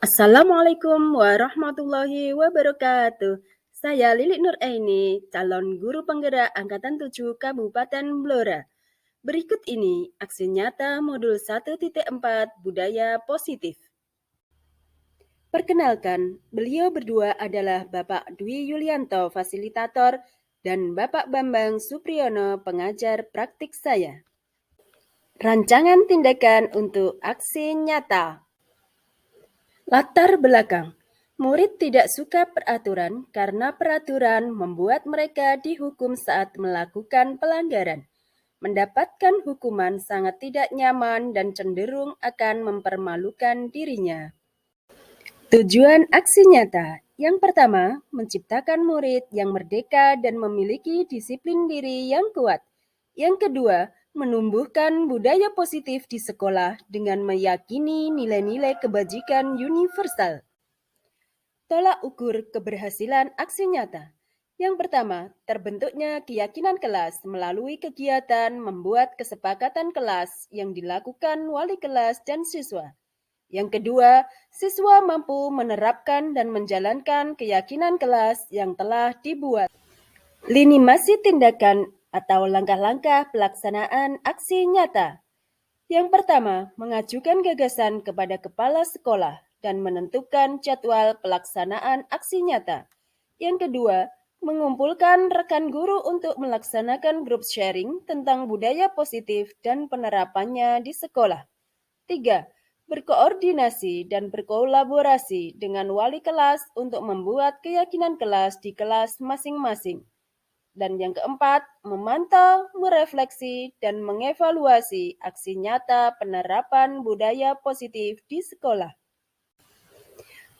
Assalamualaikum warahmatullahi wabarakatuh. Saya Lilik Nuraini, calon guru penggerak Angkatan 7 Kabupaten Blora. Berikut ini aksi nyata modul 1.4 Budaya Positif. Perkenalkan, beliau berdua adalah Bapak Dwi Yulianto, fasilitator, dan Bapak Bambang Supriyono, pengajar praktik saya. Rancangan tindakan untuk aksi nyata. Latar belakang. Murid tidak suka peraturan karena peraturan membuat mereka dihukum saat melakukan pelanggaran. Mendapatkan hukuman sangat tidak nyaman dan cenderung akan mempermalukan dirinya. Tujuan aksi nyata. Yang pertama, menciptakan murid yang merdeka dan memiliki disiplin diri yang kuat. Yang kedua, menumbuhkan budaya positif di sekolah dengan meyakini nilai-nilai kebajikan universal. Tolak ukur keberhasilan aksi nyata. Yang pertama, terbentuknya keyakinan kelas melalui kegiatan membuat kesepakatan kelas yang dilakukan wali kelas dan siswa. Yang kedua, siswa mampu menerapkan dan menjalankan keyakinan kelas yang telah dibuat. Lini masa tindakan atau langkah-langkah pelaksanaan aksi nyata. Yang pertama, mengajukan gagasan kepada kepala sekolah dan menentukan jadwal pelaksanaan aksi nyata. Yang kedua, mengumpulkan rekan guru untuk melaksanakan group sharing tentang budaya positif dan penerapannya di sekolah. 3. Berkoordinasi dan berkolaborasi dengan wali kelas untuk membuat keyakinan kelas di kelas masing-masing. Dan yang keempat, memantau, merefleksi, dan mengevaluasi aksi nyata penerapan budaya positif di sekolah.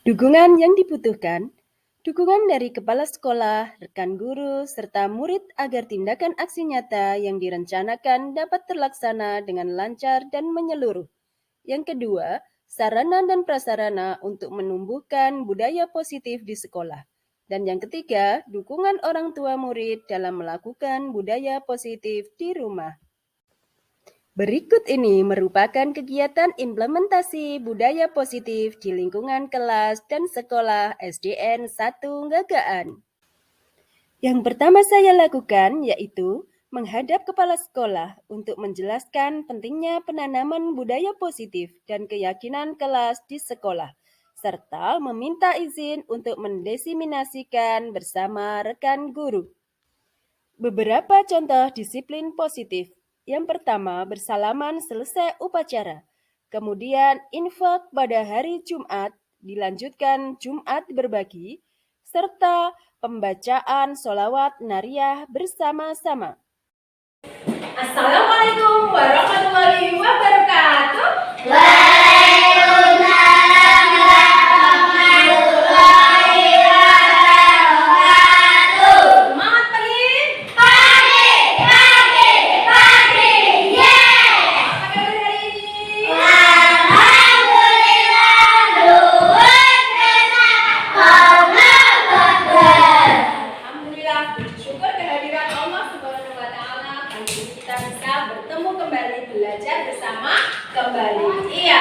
Dukungan yang dibutuhkan, dukungan dari kepala sekolah, rekan guru, serta murid agar tindakan aksi nyata yang direncanakan dapat terlaksana dengan lancar dan menyeluruh. Yang kedua, sarana dan prasarana untuk menumbuhkan budaya positif di sekolah. Dan yang ketiga, dukungan orang tua murid dalam melakukan budaya positif di rumah. Berikut ini merupakan kegiatan implementasi budaya positif di lingkungan kelas dan sekolah SDN 1 Gagaan. Yang pertama saya lakukan yaitu menghadap kepala sekolah untuk menjelaskan pentingnya penanaman budaya positif dan keyakinan kelas di sekolah, serta meminta izin untuk mendesiminasikan bersama rekan guru. Beberapa contoh disiplin positif. Yang pertama, bersalaman selesai upacara. Kemudian infak pada hari Jumat, dilanjutkan Jumat berbagi, serta pembacaan sholawat nariyah bersama-sama. Assalamualaikum warahmatullahi wabarakatuh. Semangat pagi. Apa kabar hari ini? Alhamdulillah, syukur kehadiran Allah Subhanahu wa taala kali ini kita bisa bertemu kembali, belajar bersama kembali. Iya,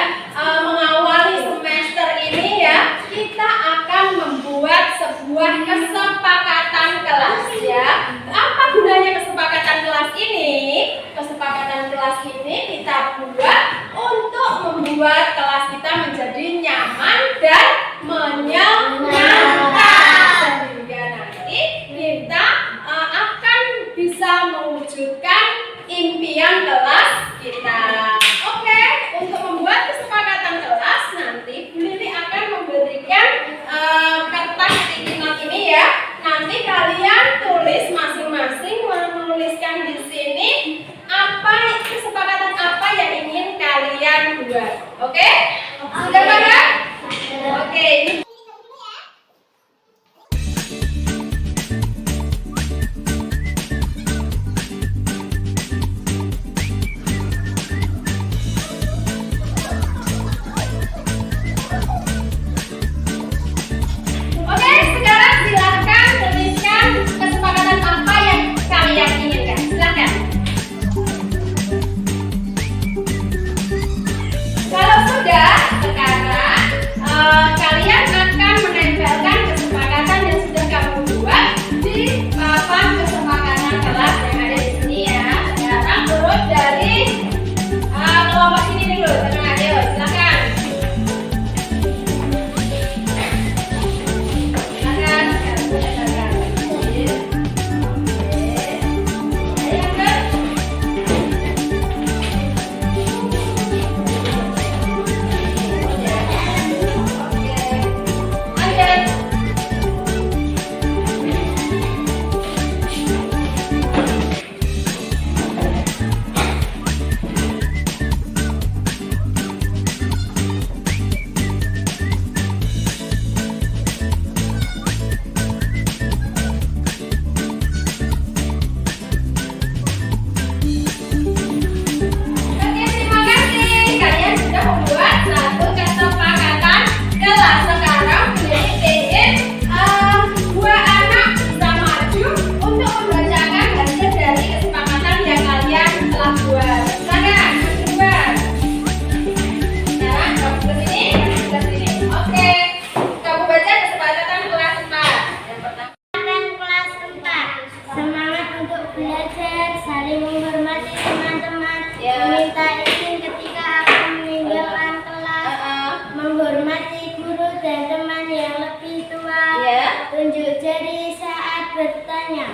semuanya.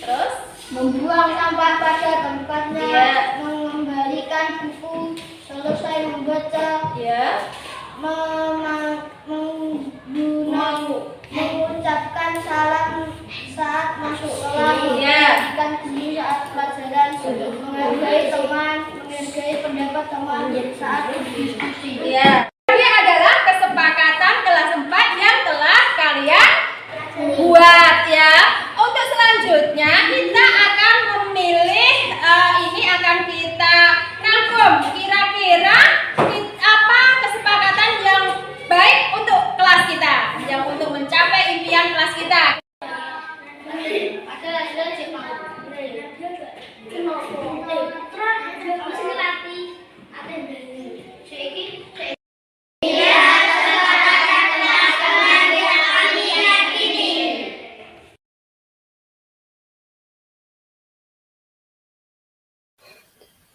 Terus Membuang sampah pada tempatnya, Iya. mengembalikan buku selesai membaca, ya mengucapkan salam saat masuk kelas, Iya. memperhatikan guru saat pelajaran, menghargai teman, menghargai pendapat teman saat berdiskusi. ya. Ini adalah kesepakatan kelas 4 yang telah kalian buat ya. Untuk selanjutnya kita akan memilih ini akan kita rangkum kira-kira apa kesepakatan yang baik untuk kelas kita, yang untuk mencapai impian kelas kita.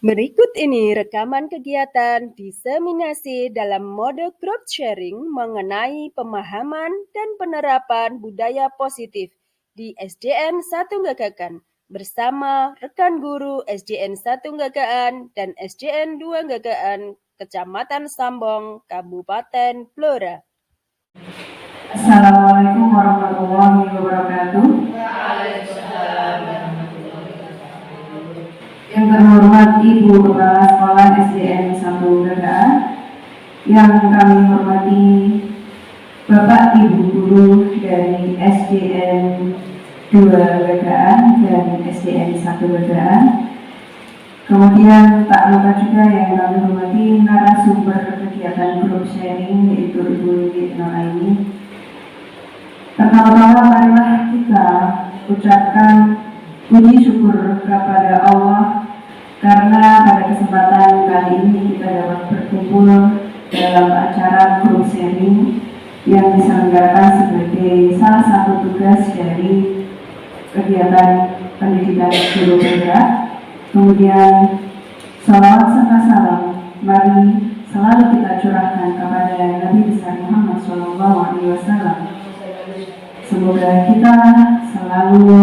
Berikut ini rekaman kegiatan diseminasi dalam mode group sharing mengenai pemahaman dan penerapan budaya positif di SDN 1 Gagakan bersama rekan guru SDN 1 Gagakan dan SDN 2 Gagakan, Kecamatan Sambong, Kabupaten Blora. Assalamualaikum warahmatullahi wabarakatuh. Yang terhormat Ibu Kepala Sekolah SDN 1 Gagakan, yang kami hormati Bapak Ibu Guru dari SDN 2 Gagakan dan SDN 1 Gagakan. Kemudian tak lupa juga yang kami hormati narasumber kegiatan grup sharing, yaitu Ibu Nuraini. Pertama-tama marilah kita ucapkan puji syukur kepada Allah karena pada kesempatan kali ini kita dapat berkumpul dalam acara grup sharing yang diselenggarakan sebagai salah satu tugas dari kegiatan pendidikan guru bergerak. Kemudian salawat serta salam mari selalu kita curahkan kepada Nabi besar Muhammad SAW. Semoga kita selalu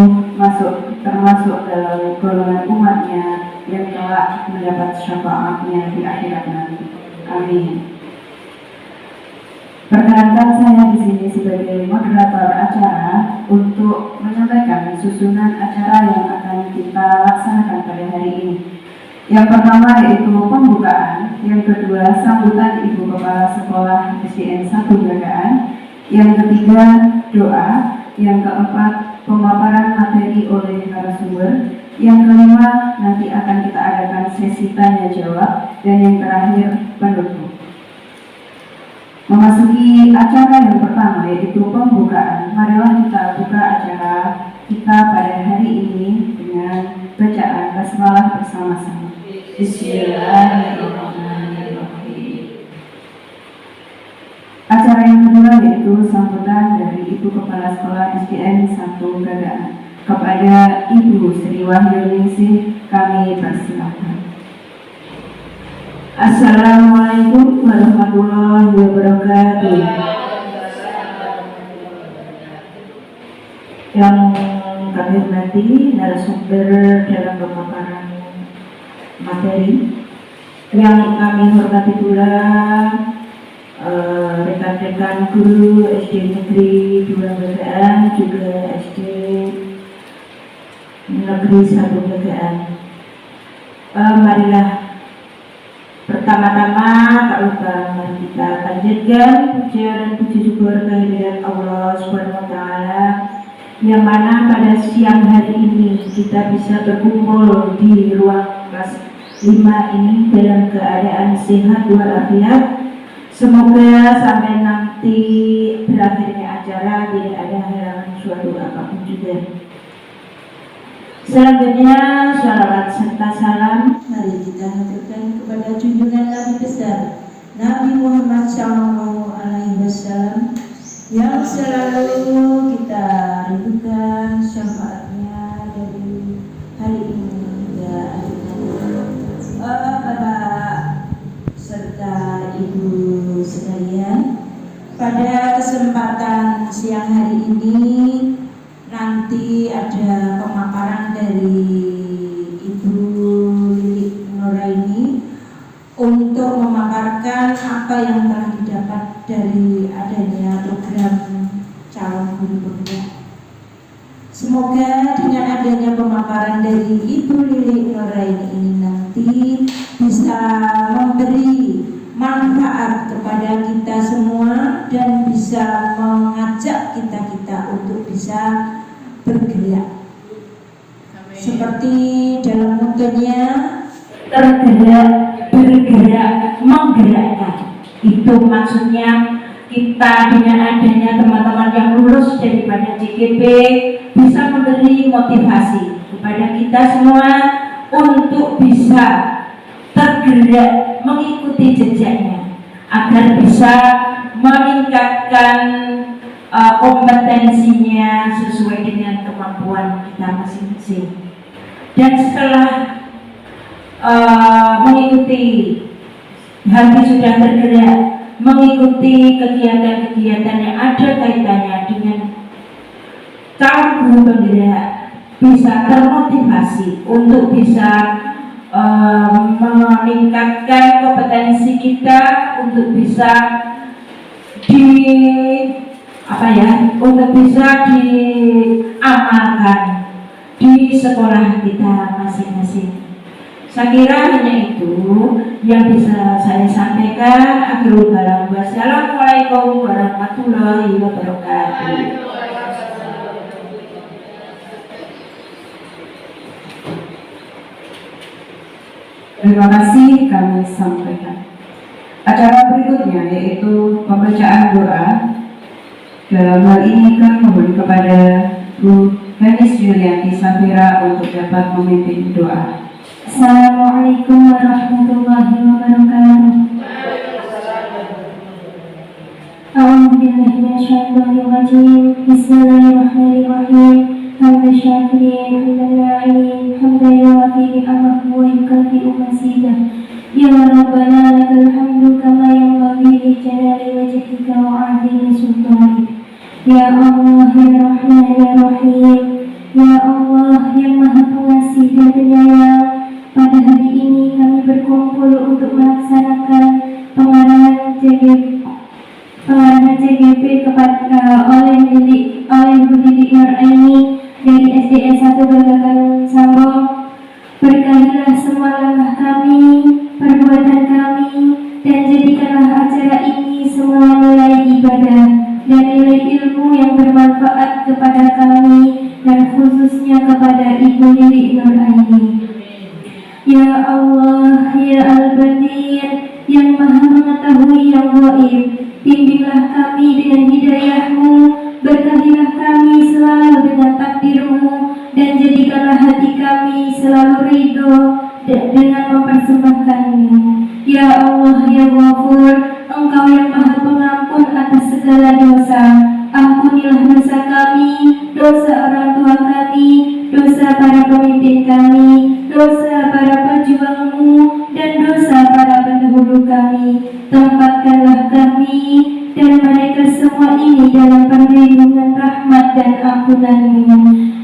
termasuk dalam golongan umatnya yang telah mendapat syafaatnya di akhirat nanti. Amin. Perkenankan saya di sini sebagai moderator acara untuk menyampaikan susunan acara yang akan kita laksanakan pada hari ini. Yang pertama yaitu pembukaan, yang kedua sambutan Ibu Kepala Sekolah SDN 1 Gagakan, yang ketiga doa, yang keempat pemaparan materi oleh narasumber, yang kelima nanti akan kita adakan sesi tanya jawab, dan yang terakhir penutup. Memasuki acara yang pertama yaitu pembukaan, marilah kita buka acara kita pada hari ini dengan bacaan basmalah bersama-sama. Bismillahirrahmanirrahim. Acara yang kedua yaitu sambutan dari Ibu Kepala Sekolah SDN 1 Gagakan. Kepada Ibu Sri Wahyuningsih kami persilakan. Assalamualaikum warahmatullahi wabarakatuh. Yang kami hormati narasumber dalam pemaparan materi, yang kami hormati pula rekan-rekan guru SD Negeri 2 Gagakan, juga SD Negeri 1 Gagakan. Marilah pertama-tama tak lupa mari kita panjatkan puja dan puji syukur kehadirat Allah SWT, yang mana pada siang hari ini kita bisa berkumpul di ruang kelas 5 ini dalam keadaan sehat walafiat. Semoga sampai nanti berakhirnya acara tidak ada halangan suatu apapun juga. Selanjutnya shalawat serta salam mari kita haturkan kepada junjungan Nabi besar Nabi Muhammad SAW, yang selalu kita rindukan syafaatnya dari hari ini hingga akhir hayat. Bapak serta Ibu sekalian, pada kesempatan siang hari ini nanti ada pemaparan dari Ibu Lili Nuraini untuk memaparkan apa yang telah didapat dari adanya program calon guru penggerak. Semoga dengan adanya pemaparan dari Ibu Lili Nuraini ini nanti bisa memberi manfaat kepada kita semua dan bisa mengajak kita untuk bisa bergerak. Seperti dalam motonya tergerak, bergerak, menggerakkan. Itu maksudnya kita dengan adanya teman-teman yang lulus daripada CGP bisa memberi motivasi kepada kita semua untuk bisa tergerak mengikuti jejaknya agar bisa meningkatkan kompetensinya sesuai dengan kemampuan kita masing-masing. Dan setelah mengikuti hati sudah tergerak, mengikuti kegiatan-kegiatan yang ada kaitannya dengan calon guru penggerak, bisa termotivasi untuk bisa meningkatkan kompetensi kita untuk bisa untuk bisa diamalkan di sekolah kita masing-masing. Saya kira hanya itu yang bisa saya sampaikan. Akhirul kalam. Wassalamualaikum warahmatullahi wabarakatuh. Terima kasih kami sampaikan. Acara berikutnya yaitu pembacaan doa. Dalam hal ini kami mohon kepada Bu Fenis Yulianti Safira untuk dapat memimpin doa. Assalamualaikum warahmatullahi wabarakatuh. A'udzubillahi minasyaitonir rajim. Bismillahirrahmanirrahim. Hamdan syakirin, hamdan na'imin, hamdan yuwafi ni'amahu wa yukafi'u mazidah. Ya Rabbana lakal hamdu kama yanbaghi li jalali wajhika wa 'azimi sultanik. Ya Allah, ya Rahman, ya Rahim. Ya Allah yang Maha Pengasih dan Penyayang, pada hari ini kami berkumpul untuk melaksanakan pengarahan CGP kepada oleh Bu Lili Nuraini dari SDN 1 Gagakan Sambong. Berkahilah semua langkah kami, perbuatan kami, dan jadikanlah acara ini semua nilai ibadah dan nilai ilmu yang bermanfaat kepada kami dan khususnya kepada Ibu Lili Nuraini. Ya Allah, ya Al-Badir, yang Maha mengetahui yang gaib, bimbinglah kami dengan hidayah-Mu, berkahilah kami selalu dengan takdir-Mu, dan jadikanlah hati kami selalu ridho dengan mempersembahkan-Mu. Ya Allah, ya Ghafur, Engkau yang Maha Pengampun atas segala dosa. Ampunilah dosa kami, dosa orang tua kami, dosa para pemimpin kami, dosa para pejuang-Mu, dan dosa para pendahulu kami. Tempatkanlah kami dan mereka semua ini dalam perlindungan rahmat dan ampunan-Mu.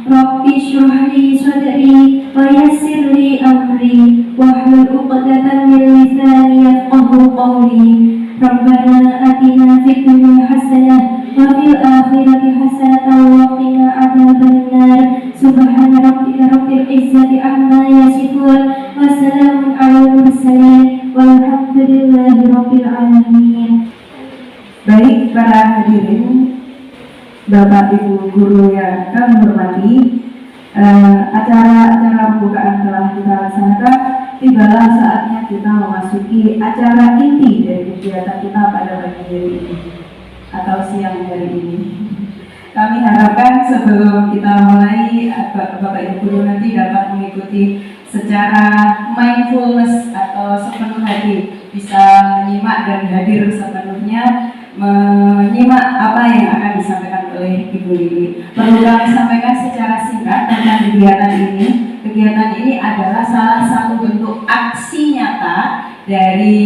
Rabbi shrah li sadri wa yassir li amri wahlul 'uqdatam min lisani yafqahu qawli. Rabbana atina fid dunya hasanah wa fil akhirati hasanah wa qina adzabannar. Subhana rabbika rabbil izzati amma yasifun wa salamun 'alal mursalin walhamdulillahi rabbil alamin. Baik para hadirin, Bapak Ibu guru yang kami hormati, acara pembukaan telah kita laksanakan. Tibalah saatnya kita memasuki acara inti dari kegiatan kita pada pagi hari ini atau siang hari ini. Kami harapkan sebelum kita mulai, Bapak Ibu guru nanti dapat mengikuti secara mindfulness atau sepenuh hati, bisa menyimak dan hadir sepenuhnya, menyimak apa yang akan disampaikan oleh Ibu Lili. Perlu kami sampaikan secara singkat tentang kegiatan ini. Kegiatan ini adalah salah satu bentuk aksi nyata dari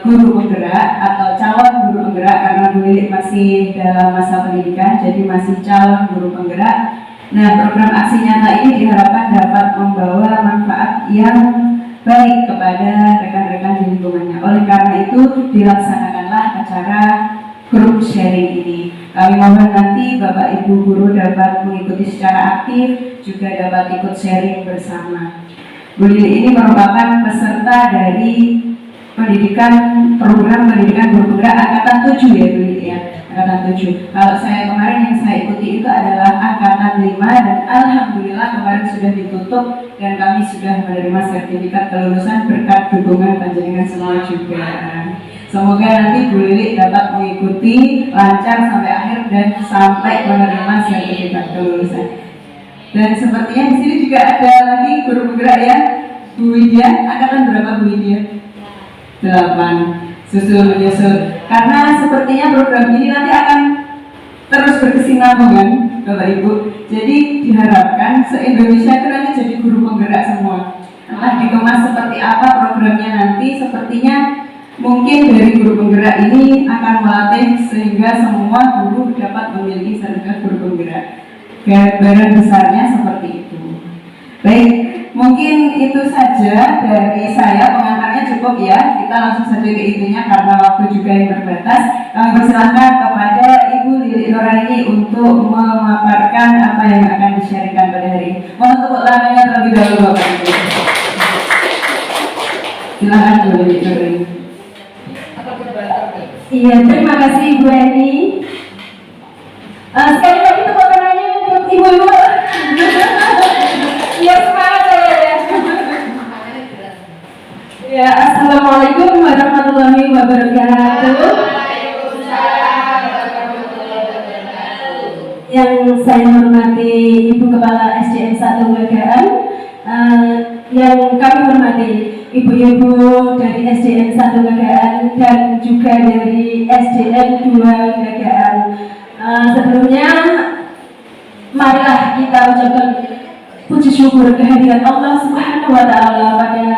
guru penggerak atau calon guru penggerak, karena Bu Lilik masih dalam masa pendidikan, jadi masih calon guru penggerak. Nah, program aksi nyata ini diharapkan dapat membawa manfaat yang baik kepada rekan-rekan di lingkungannya. Oleh karena itu, dilaksanakanlah acara grup sharing ini. Kami mohon nanti Bapak Ibu guru dapat mengikuti secara aktif, juga dapat ikut sharing bersama. Bu Lili ini merupakan peserta dari program pendidikan guru penggerak angkatan 7 ya Bu Lili ya, angkatan 7. Kalau saya kemarin yang saya ikuti itu adalah angkatan 5 dan alhamdulillah kemarin sudah ditutup dan kami sudah menerima sertifikat kelulusan berkat dukungan panjenengan semua juga. Semoga nanti Bu Lili dapat mengikuti lancar sampai akhir dan sampai menerima sertifikat kelulusan. Dan sepertinya di sini juga ada lagi guru penggerak ya, Bu Widya. Angkatan berapa Bu Widya? 8. Susul menyusul. Karena sepertinya program ini nanti akan terus berkesinambungan, Bapak Ibu. Jadi diharapkan se-Indonesia itu nanti jadi guru penggerak semua. Entah dikemas seperti apa programnya nanti, sepertinya mungkin dari guru penggerak ini akan melatih sehingga semua guru dapat memiliki sertifikat guru penggerak. Gambaran besarnya seperti itu. Baik, mungkin itu saja dari saya, pengantarnya cukup ya. Kita langsung saja ke intinya karena waktu juga yang terbatas. Kami persilahkan kepada Ibu Lili Nuraini untuk memaparkan apa yang akan di-sharingkan pada hari ini. Mohon tepuk tangannya terlebih dahulu Bapak Ibu. Silakan Bu Lili Nuraini. Iya, terima kasih Ibu Eni. Sekali lagi tepuk tangannya untuk Ibu-ibu. Ya, semangat saya ya. Ya, Assalamualaikum warahmatullahi wabarakatuh. Yang saya hormati Ibu Kepala SDN 1 Gagaan, yang kami hormati Ibu-ibu dari SDN 1 Gagaan dan juga dari SDN 2 Gagaan. Sebelumnya, marilah kita ucapkan puji syukur kehadiran Allah Subhanahu wa Ta'ala pada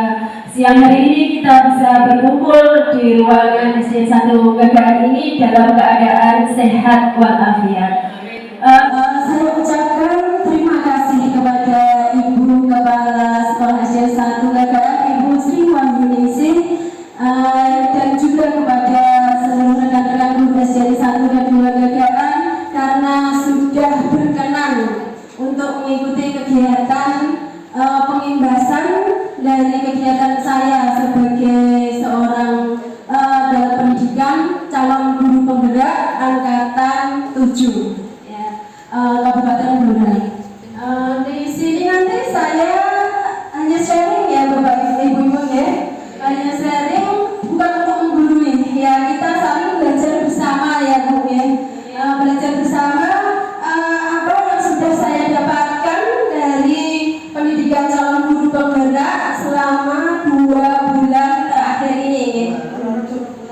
siang hari ini kita bisa berkumpul di ruangan SDN 1 Gagaan ini dalam keadaan sehat walafiat. Saya ucapkan terima kasih kepada Ibu Kepala Sekolah SDN 1 Gagaan, Ibu Sri Wahyuningsih, dan juga kepada seluruh rekan-rekan guru SDN 1 dan 2 Gagaan karena sudah berkenan untuk mengikuti kegiatan pengimbasan dari kegiatan saya sebagai seorang dalam pendidikan calon guru penggerak angkatan 7 ya, Kabupaten Boyolali. Di sini nanti saya hanya sharing ya Bapak Ibu ya, hanya sharing bukan untuk menggurui ya, kita saling belajar bersama ya Bu ya, belajar bersama apa yang sudah saya dapatkan dari pendidikan calon guru penggerak selama 2 bulan terakhir ini.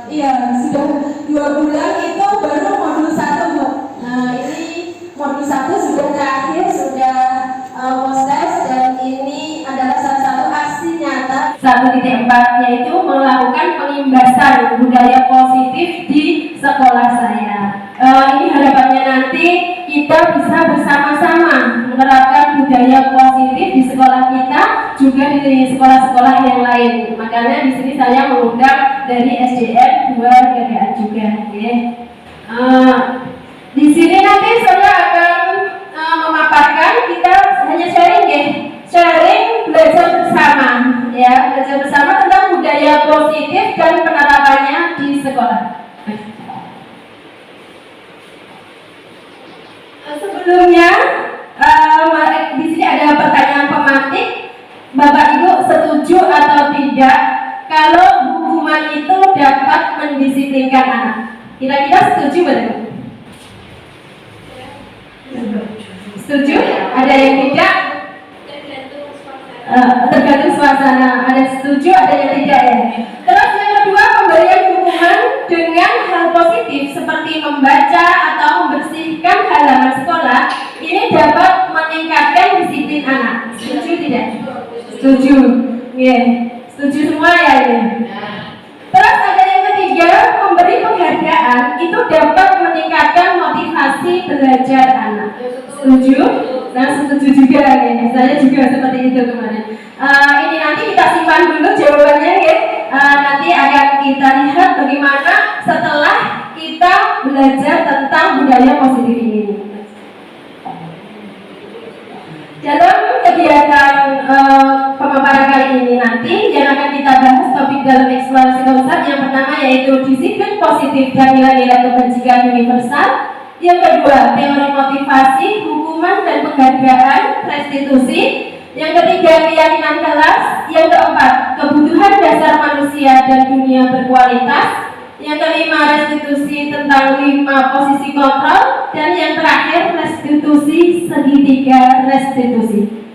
Iya, sudah 2 bulan itu baru modul 1 Bu. Nah ini modul 1 sudah terakhir, sudah proses, dan ini adalah salah satu aksi nyata 1.4 yaitu melakukan pengimbasan budaya positif di sekolah saya. Ini harapannya nanti kita bisa bersama-sama menerapkan budaya positif di sekolah kita, juga di sekolah-sekolah yang lain. Makanya di sini saya mengundang dari SDN 2 Gagaan juga. Okay. Di sini nanti saya akan memaparkan, kita hanya sharing ya, sharing belajar bersama ya, belajar bersama tentang budaya positif dan penerapannya di sekolah. Sebelumnya, di sini ada pertanyaan pematik. Bapak Ibu setuju atau tidak kalau hukuman itu dapat mendisiplinkan anak? Kira-kira setuju betul? Setuju? Ada yang tidak? Tergantung suasana. Ada setuju, ada yang tidak ya. Terus yang kedua, pemberian hukuman dengan hal positif seperti membaca atau membersihkan halaman sekolah ini dapat meningkatkan disiplin anak. Setuju tidak? Setuju. Yeah. Setuju semua ya ini. Terus ada yang ketiga, memberi penghargaan itu dapat setuju? Saya setuju juga ya. Saya juga seperti itu kemarin. Ini nanti kita simpan dulu jawabannya ya. Nanti akan kita lihat bagaimana setelah kita belajar tentang budaya positif ini. Dalam kegiatan pemaparan kali ini nanti yang akan kita bahas topik dalam eksplorasi konsep yang pertama yaitu disiplin positif dan nilai-nilai kebajikan universal. Yang kedua, teori motivasi, hukuman dan penghargaan, restitusi. Yang ketiga, keyakinan kelas. Yang keempat, kebutuhan dasar manusia dan dunia berkualitas. Yang kelima, restitusi tentang 5 posisi kontrol. Dan yang terakhir, restitusi segitiga restitusi.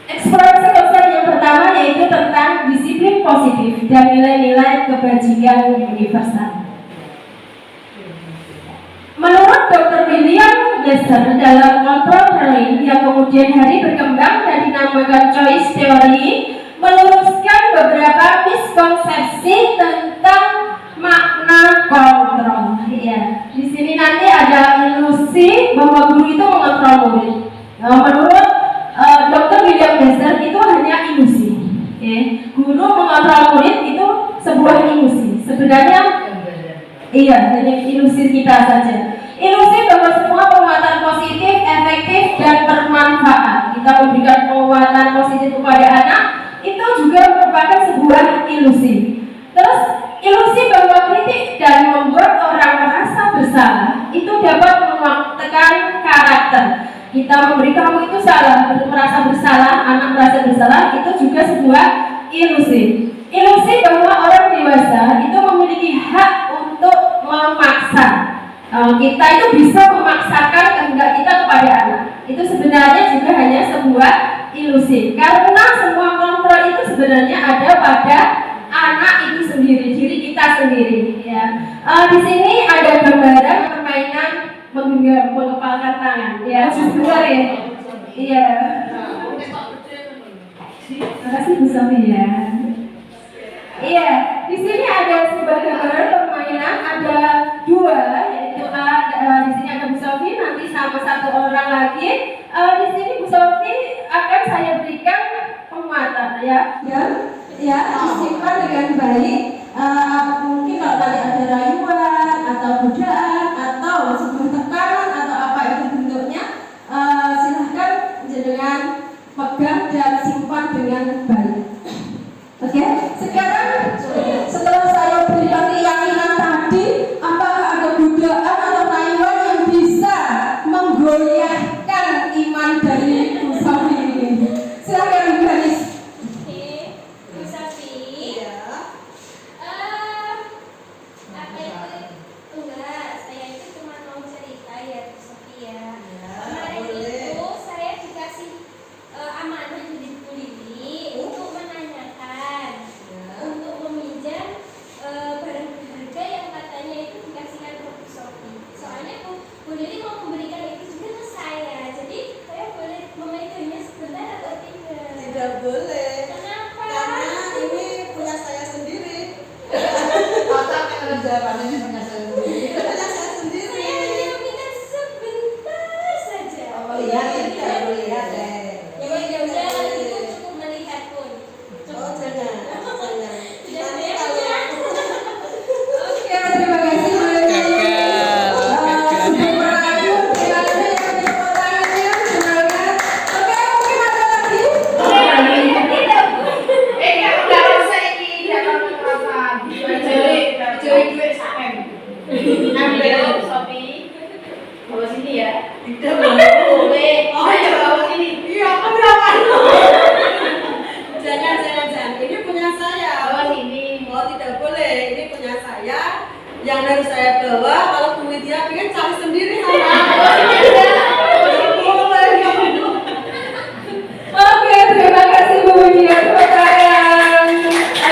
Eksplorasi konsep yang pertama yaitu tentang disiplin positif dan nilai-nilai kebajikan universal. Menurut Dr. William Glasser dalam Control Learning yang kemudian hari berkembang dan dinamakan Choice Theory, meluruskan beberapa miskonsepsi tentang makna kontrol. Ya, di sini nanti ada ilusi bahwa guru itu mengontrol murid. Menurut Dr. William Glasser itu hanya ilusi. Guru mengontrol murid itu sebuah ilusi. Sebenarnya iya, hanya ilusi kita saja. Ilusi bahwa semua penguatan positif, efektif, dan bermanfaat. Kita memberikan penguatan positif kepada anak, itu juga merupakan sebuah ilusi. Terus, ilusi bahwa kritik dan membuat orang merasa bersalah, itu dapat menekan karakter. Kita memberi kamu itu salah, merasa bersalah, anak merasa bersalah, itu juga sebuah ilusi. Ilusi bahwa orang dewasa itu memiliki hak untuk memaksa. Kita itu bisa memaksakan kehendak kita kepada anak. Itu sebenarnya juga hanya sebuah ilusi. Karena semua kontrol itu sebenarnya ada pada anak itu sendiri, diri kita sendiri. Ya. Di sini ada gambaran permainan menggenggam, mengepalkan tangan. Ya, sebentar ya. Iya. Terima kasih Bu Sofi ya. Iya, di sini ada sebuah gambaran permainan, ada 2, yaitu di sini ada Bu Sofi, nanti sama 1 orang lagi. Di sini Bu Sofi akan saya berikan penguatan ya, disimpan dengan baik. Mungkin kalau tadi ada rayuan atau godaan atau sebuah tekanan atau apa itu bentuknya, silahkan jenengan pegang dan simpan dengan baik. Oke, sekarang setelah saya berikan keyakinan tadi, apakah ada godaan atau rayuan yang bisa menggoyahkan iman dari Bu Sofi ini? Silakan Bu Hanis. Oke, Bu Sofi. Iya. Apa itu? Enggak, saya itu cuma mau cerita ya Bu Sofi ya. Kemarin itu saya dikasih amanah dari Bu Lili untuk menanyakan, untuk meminjam barang berharga yang katanya itu dikasihkan ke Bu Sofi. Soalnya Bu Lili mau memberikan itu juga ke saya. Jadi saya boleh memegangnya sebentar atau tidak? Tidak boleh. Kenapa? Karena ini punya saya sendiri. Jawabannya punya saya sendiri. Punya saya sendiri. Saya hanya minta sebentar saja. Oh iya, tidak boleh ya deh. Ya udah, kalau itu cukup melihat pun. Oh jangan. Jangan ya. Oke, terima kasih Bu Lili. Tidak boleh. Oh ya bawa ini. Iya, apa berapa? Jangan. Ini punya saya. Oh ini. Oh tidak boleh. Ini punya saya. Yang harus saya bawa. Kalau Bu Widya pengen cari sendiri sama. Oke, terima kasih Bu Widya.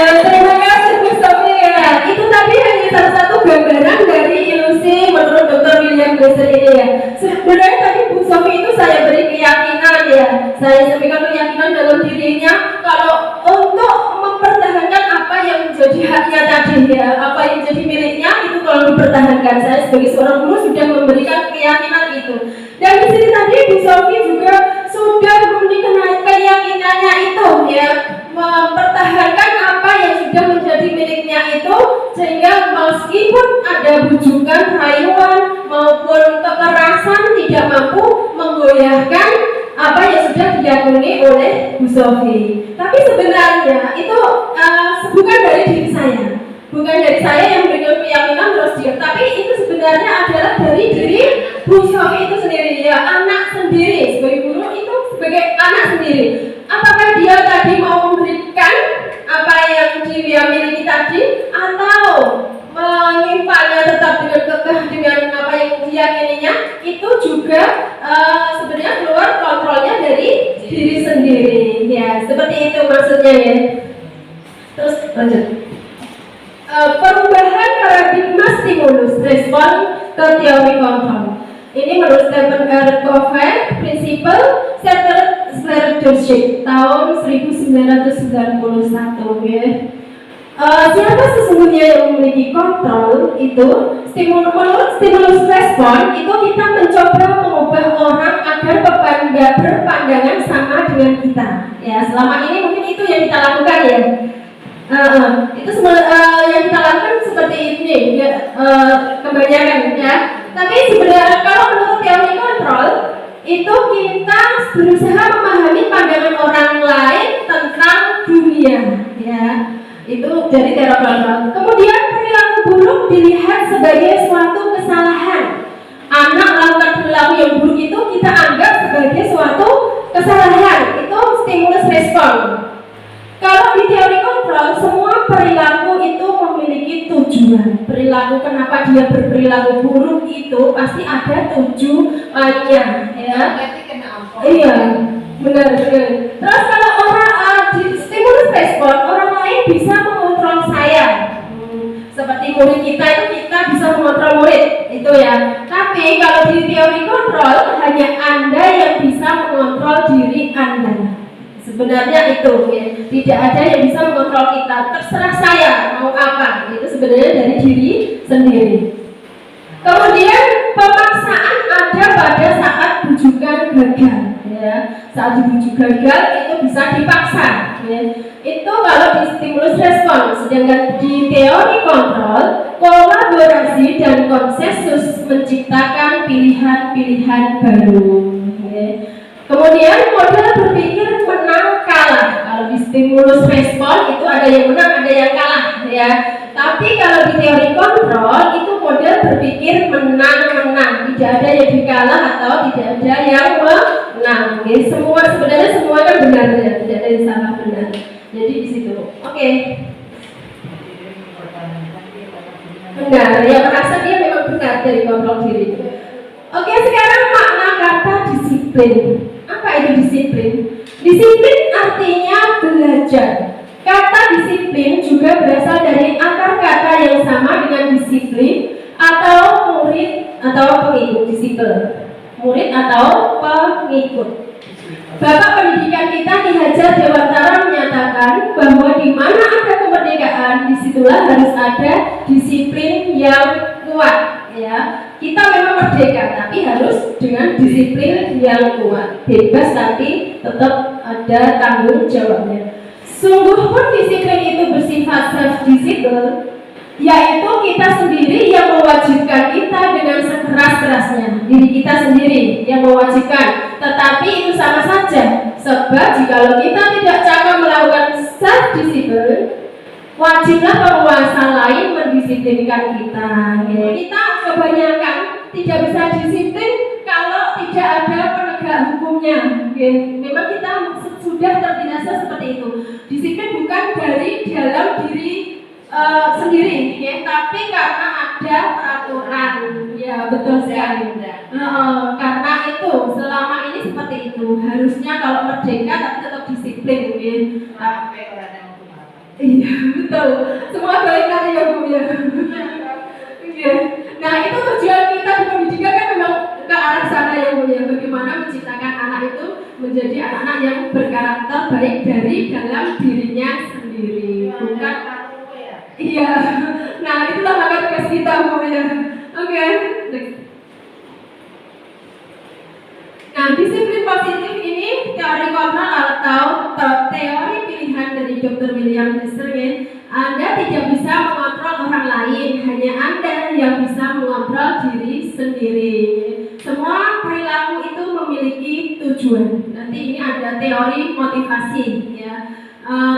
Terima kasih Bu Sofi ya. Itu tadi hanya salah satu gambaran dari ilusi menurut Dr. William Glasser ini ya. Sebenarnya tadi Bu Sofi itu saya beri keyakinan ya. Saya sampaikan keyakinan dalam dirinya kalau untuk mempertahankan apa yang menjadi haknya tadi ya, apa yang menjadi miliknya itu kalau dipertahankan. Saya sebagai seorang guru sudah memberikan keyakinan itu. Dan di sini tadi Bu Sofi juga sudah memberikan keyakinannya itu, ya, mempertahankan apa yang sudah menjadi miliknya itu, sehingga meskipun ada bujukan, rayuan maupun kekerasan tidak mampu menggoyahkan apa yang sudah diyakini oleh Bu Sofi. Tapi sebenarnya itu bukan dari diri saya. Bukan dari saya yang memberikan keyakinan terus dia, tapi itu sebenarnya adalah dari diri Bu Sofi itu sendiri, ya, anak sendiri. Sebagai guru itu sebagai anak sendiri. Apakah dia tadi mau memberikan apa yang dia miliki tadi, atau menyimpannya tetap dengan kekeh dengan apa yang diyakininya, itu juga sebenarnya keluar kontrolnya dari diri sendiri, ya, seperti itu maksudnya, ya. Terus lanjut. Perubahan paradigma stimulus respon ke teori kontrol. Ini menurut Stephen R. Covey, Principle Centered Leadership tahun 1991, ya. Siapa sesungguhnya yang memiliki kontrol itu? Menurut stimulus respon itu kita mencoba mengubah orang agar berpandangan sama dengan kita. Ya, selama ini mungkin itu yang kita lakukan, ya. Itu yang kita lakukan seperti ini, ya, kebanyakan, ya. Tapi sebenarnya kalau menurut teori kontrol itu kita berusaha memahami pandangan orang lain tentang dunia, ya. Itu dari teori kontrol. Kemudian perilaku buruk dilihat sebagai suatu kesalahan. Anak melakukan perilaku yang buruk itu kita anggap sebagai suatu kesalahan. Itu stimulus respon. Kalau di teori kontrol, semua perilaku itu memiliki tujuan. Perilaku kenapa dia berperilaku buruk itu pasti ada tujuannya, ya. Iya, benar. Terus kalau orang di stimulus respon, orang lain bisa mengontrol saya. Seperti murid kita itu kita bisa mengontrol murid, itu, ya. Tapi kalau di teori kontrol hanya Anda yang bisa mengontrol diri Anda. Sebenarnya itu, ya, tidak ada yang bisa mengontrol kita. Terserah saya mau apa. Itu sebenarnya dari diri sendiri. Kemudian pemaksaan ada pada saat bujukan gagal, ya. Saat dibujuk gagal itu bisa dipaksa, ya. Itu kalau di stimulus respon. Sedangkan di teori kontrol, kolaborasi dan konsensus menciptakan pilihan-pilihan baru, ya. Kemudian model berpikir menang kalah. Kalau di stimulus respon itu ada yang menang, ada yang kalah, ya. Tapi kalau di teori kontrol itu model berpikir menang-menang, tidak ada yang dikalah atau tidak ada yang menang. Ya, sebenarnya semua kan benar, ya, tidak ada yang salah benar. Jadi di situ, oke. Benar, ya, merasa dia memang benar dari kontrol diri. Oke, sekarang makna kata disiplin. Apa itu disiplin? Disiplin artinya belajar. Kata disiplin juga berasal dari akar kata yang sama dengan disiplin atau murid atau pengikut. Disiplin, murid atau pengikut. Bapak pendidikan kita Ki Hajar Dewantara menyatakan bahwa di mana ada kemerdekaan, disitulah harus ada disiplin yang kuat, ya. Kita memang merdeka, tapi harus dengan disiplin yang kuat. Bebas tapi tetap ada tanggung jawabnya. Sungguh pun disiplin itu bersifat self-discipline, yaitu kita sendiri yang mewajibkan kita dengan sekeras-kerasnya. Diri kita sendiri yang mewajibkan. Tetapi itu sama saja, sebab jikalau kita tidak cakap melakukan self-discipline, wajiblah penguasa lain mendisiplinkan kita. Kita kebanyakan tidak bisa disiplin kalau tidak ada penegak hukumnya. Memang kita sudah terbiasa seperti itu. Disiplin bukan dari dalam diri sendiri, ya, tapi karena ada peraturan. Ya, betul sekali. Karena itu selama ini seperti itu. Harusnya kalau merdeka tapi tetap disiplin, ya. Iya, betul. Semua balikan ya, Bu, ya. Iya. Nah, itu tujuan kita di pendidikan kan memang ke arah sana, ya, Bu, ya. Bagaimana menciptakan anak itu menjadi anak-anak yang berkarakter baik dari dalam dirinya sendiri, bukan Iya. Nah, itulah maka tugas kita pokoknya. Oke, next. Nah, disiplin positif ini teori kontrol atau teori pilihan dari Dr. William James. Anda tidak bisa mengontrol orang lain, hanya Anda yang bisa mengontrol diri sendiri. Semua perilaku itu memiliki tujuan. Nanti ini ada teori motivasi, ya.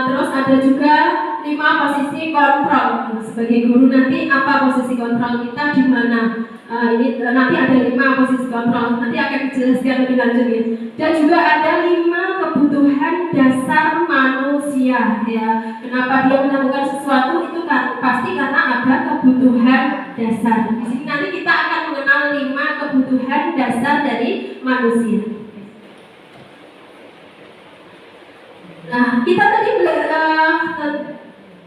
Terus ada juga 5 posisi kontrol. Sebagai guru nanti apa posisi kontrol kita di mana? Ini nanti ada 5 posisi kontrol. Nanti akan dijelaskan lebih lanjut ya. Dan juga ada 5 kebutuhan dasar manusia, ya. Kenapa dia melakukan sesuatu itu kan pasti karena ada kebutuhan dasar. Di sini nanti kita akan mengenal 5 kebutuhan dasar dari manusia. Nah, kita tadi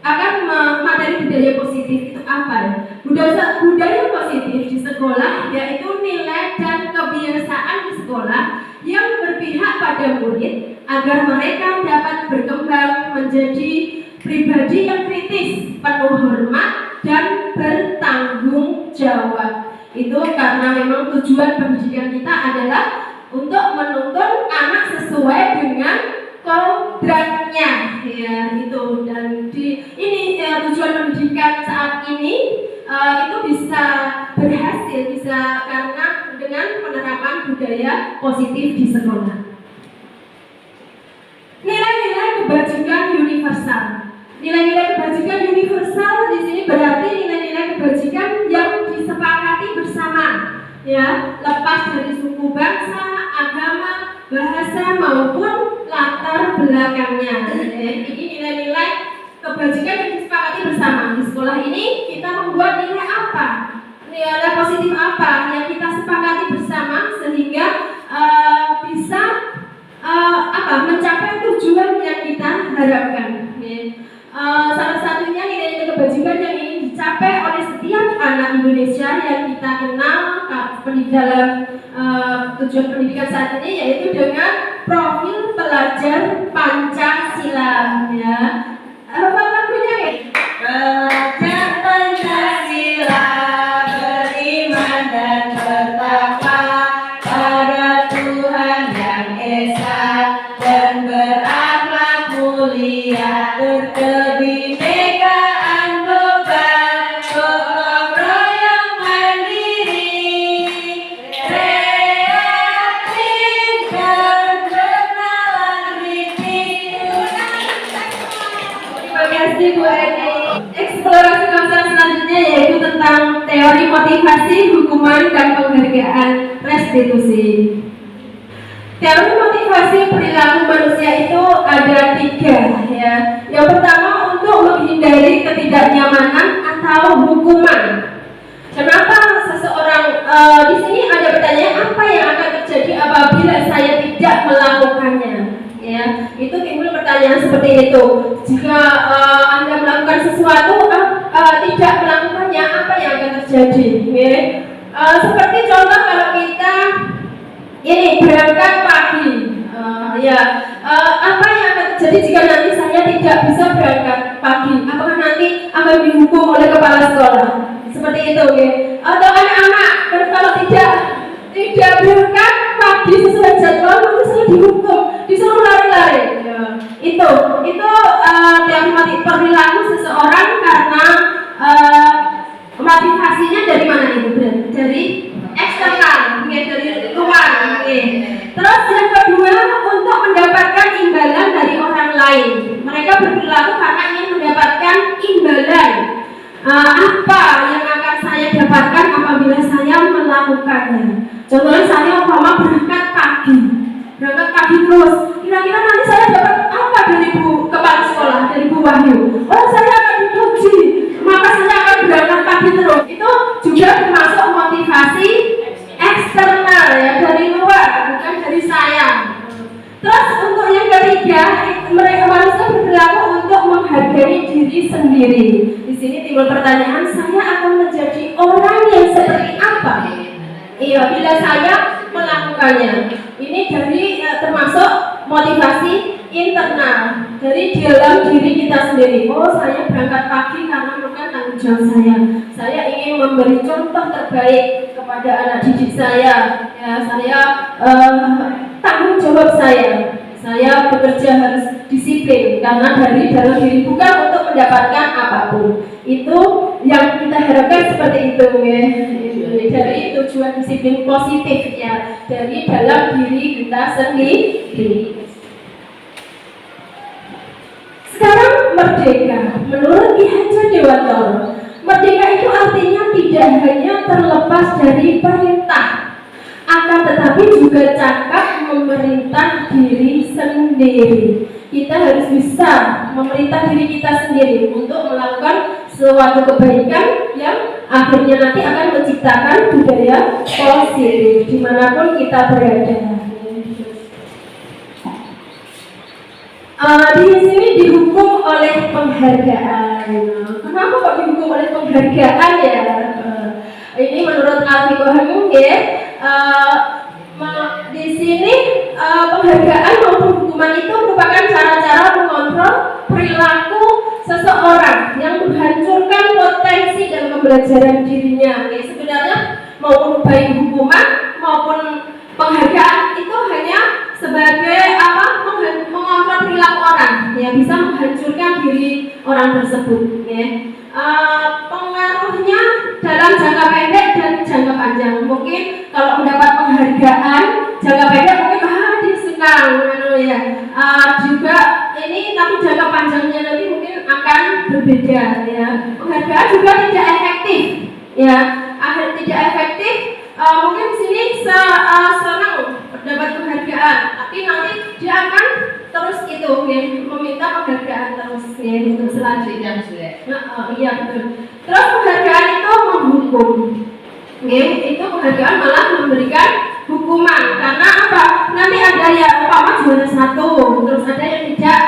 akan materi budaya positif itu apa ya? Budaya positif di sekolah yaitu nilai dan kebiasaan di sekolah yang berpihak pada murid agar mereka dapat berkembang menjadi pribadi yang kritis, penuh hormat dan bertanggung jawab. Itu karena memang tujuan pendidikan kita adalah untuk menuntun anak sesuai dengan kodratnya, ya itu. Dan ini tujuan pendidikan saat ini itu bisa berhasil karena dengan penerapan budaya positif di sekolah. Nilai-nilai kebajikan universal. Nilai-nilai kebajikan universal di sini berarti nilai-nilai kebajikan yang disepakati bersama, ya, lepas dari suku, bangsa, agama, bahasa maupun latar belakangnya. Ini nilai-nilai kebajikan yang disepakati bersama. Di sekolah ini kita membuat nilai apa? Nilai positif apa yang kita sepakati bersama sehingga bisa mencapai tujuan yang kita harapkan. Salah satunya nilai-nilai kebajikan yang ingin dicapai oleh setiap anak Indonesia yang kita kenal di dalam tujuan pendidikan saat ini, yaitu dengan profil pelajar Pancasila, ya. Apa lagunya ya? Pelajar Pancasila beriman dan bertakwa pada Tuhan yang esa dan berakhlak mulia, berkebinekaan beban, gotong royong mandiri, kreatif dan bernalar kritis. Terima kasih Bu Eni. Eksplorasi konsep selanjutnya yaitu tentang teori motivasi, hukuman, dan penghargaan restitusi. Teori motivasi perilaku manusia itu ada 3, ya. Yang pertama untuk menghindari ketidaknyamanan atau hukuman. Kenapa seseorang di sini ada pertanyaan apa yang akan terjadi apabila saya tidak melakukannya? Ya, itu timbul pertanyaan seperti itu. Jika Anda melakukan sesuatu tidak melakukannya, apa yang akan terjadi? Ya. Seperti contoh kalau kita ini berangkat pagi, apa yang akan terjadi jika nanti saya tidak bisa berangkat pagi? Apakah nanti akan dihukum oleh kepala sekolah? Seperti itu, ya. Atau anak-anak kalau tidak berangkat pagi sesuai jadwal, nanti saya dihukum, disuruh lari-lari. Ya. Itu teori perilaku seseorang karena motivasinya dari mana itu? Dari eksternal, dari luar. Terus yang kedua untuk mendapatkan imbalan dari orang lain. Mereka berperilaku karena ingin mendapatkan imbalan. Apa yang akan saya dapatkan apabila saya melakukannya? Contohnya saya berangkat pagi terus. Kira-kira nanti saya dapat apa dari Bu Kepala Sekolah, dari Bu Wahyu? Oh, saya akan dipuji, maka saya akan berangkat pagi terus. Itu juga termasuk motivasi eksternal, ya, dari luar, bukan dari saya. Terus untuk yang ketiga, mereka manusia berperilaku untuk menghargai diri sendiri. Di sini timbul pertanyaan, saya akan menjadi orang yang seperti apa? Iya, bila saya melakukannya. Ini dari termasuk motivasi internal. dari dalam diri kita sendiri. Oh, saya berangkat pagi karena bukan tanggung jawab saya. Saya ingin memberi contoh terbaik kepada anak didik saya. Ya, saya tanggung jawab saya. Saya bekerja harus disiplin karena dari dalam diri bukan untuk mendapatkan apapun. Itu yang kita harapkan seperti itu ya. Dari tujuan disiplin positif ya, dari dalam diri kita sendiri. Sekarang merdeka, menurut Ki Hajar Dewantara, merdeka itu artinya tidak hanya terlepas dari perintah, akan tetapi juga cakap memerintah diri sendiri. Kita harus bisa memerintah diri kita sendiri untuk melakukan suatu kebaikan yang akhirnya nanti akan menciptakan budaya positif dimanapun kita berada. Di sini dihukum oleh penghargaan. Kenapa kok dihukum oleh penghargaan ya? Ini menurut Al-Fiqh ya. Di sini penghargaan maupun hukuman itu merupakan cara-cara mengontrol perilaku seseorang yang menghancurkan potensi dan pembelajaran dirinya. Oke, sebenarnya mau baik hukuman maupun penghargaan itu hanya sebagai mengontrol perilaku orang, ya, bisa menghancurkan diri orang tersebut. Ya. Pengaruhnya dalam jangka pendek dan jangka panjang. Mungkin kalau mendapat penghargaan jangka pendek mungkin dia senang, ya. Juga ini, tapi jangka panjangnya nanti mungkin akan berbeda. Ya. Penghargaan juga tidak efektif, ya. Tidak efektif. Mungkin di sini senang dapat penghargaan, tapi nanti dia akan terus itu ya, meminta penghargaan terus ya, untuk selanjutnya. Iya betul. Terus penghargaan itu menghukum, ya, itu penghargaan malah memberikan hukuman. Karena apa? Nanti ada yang umpama juara 1, terus ada yang tidak,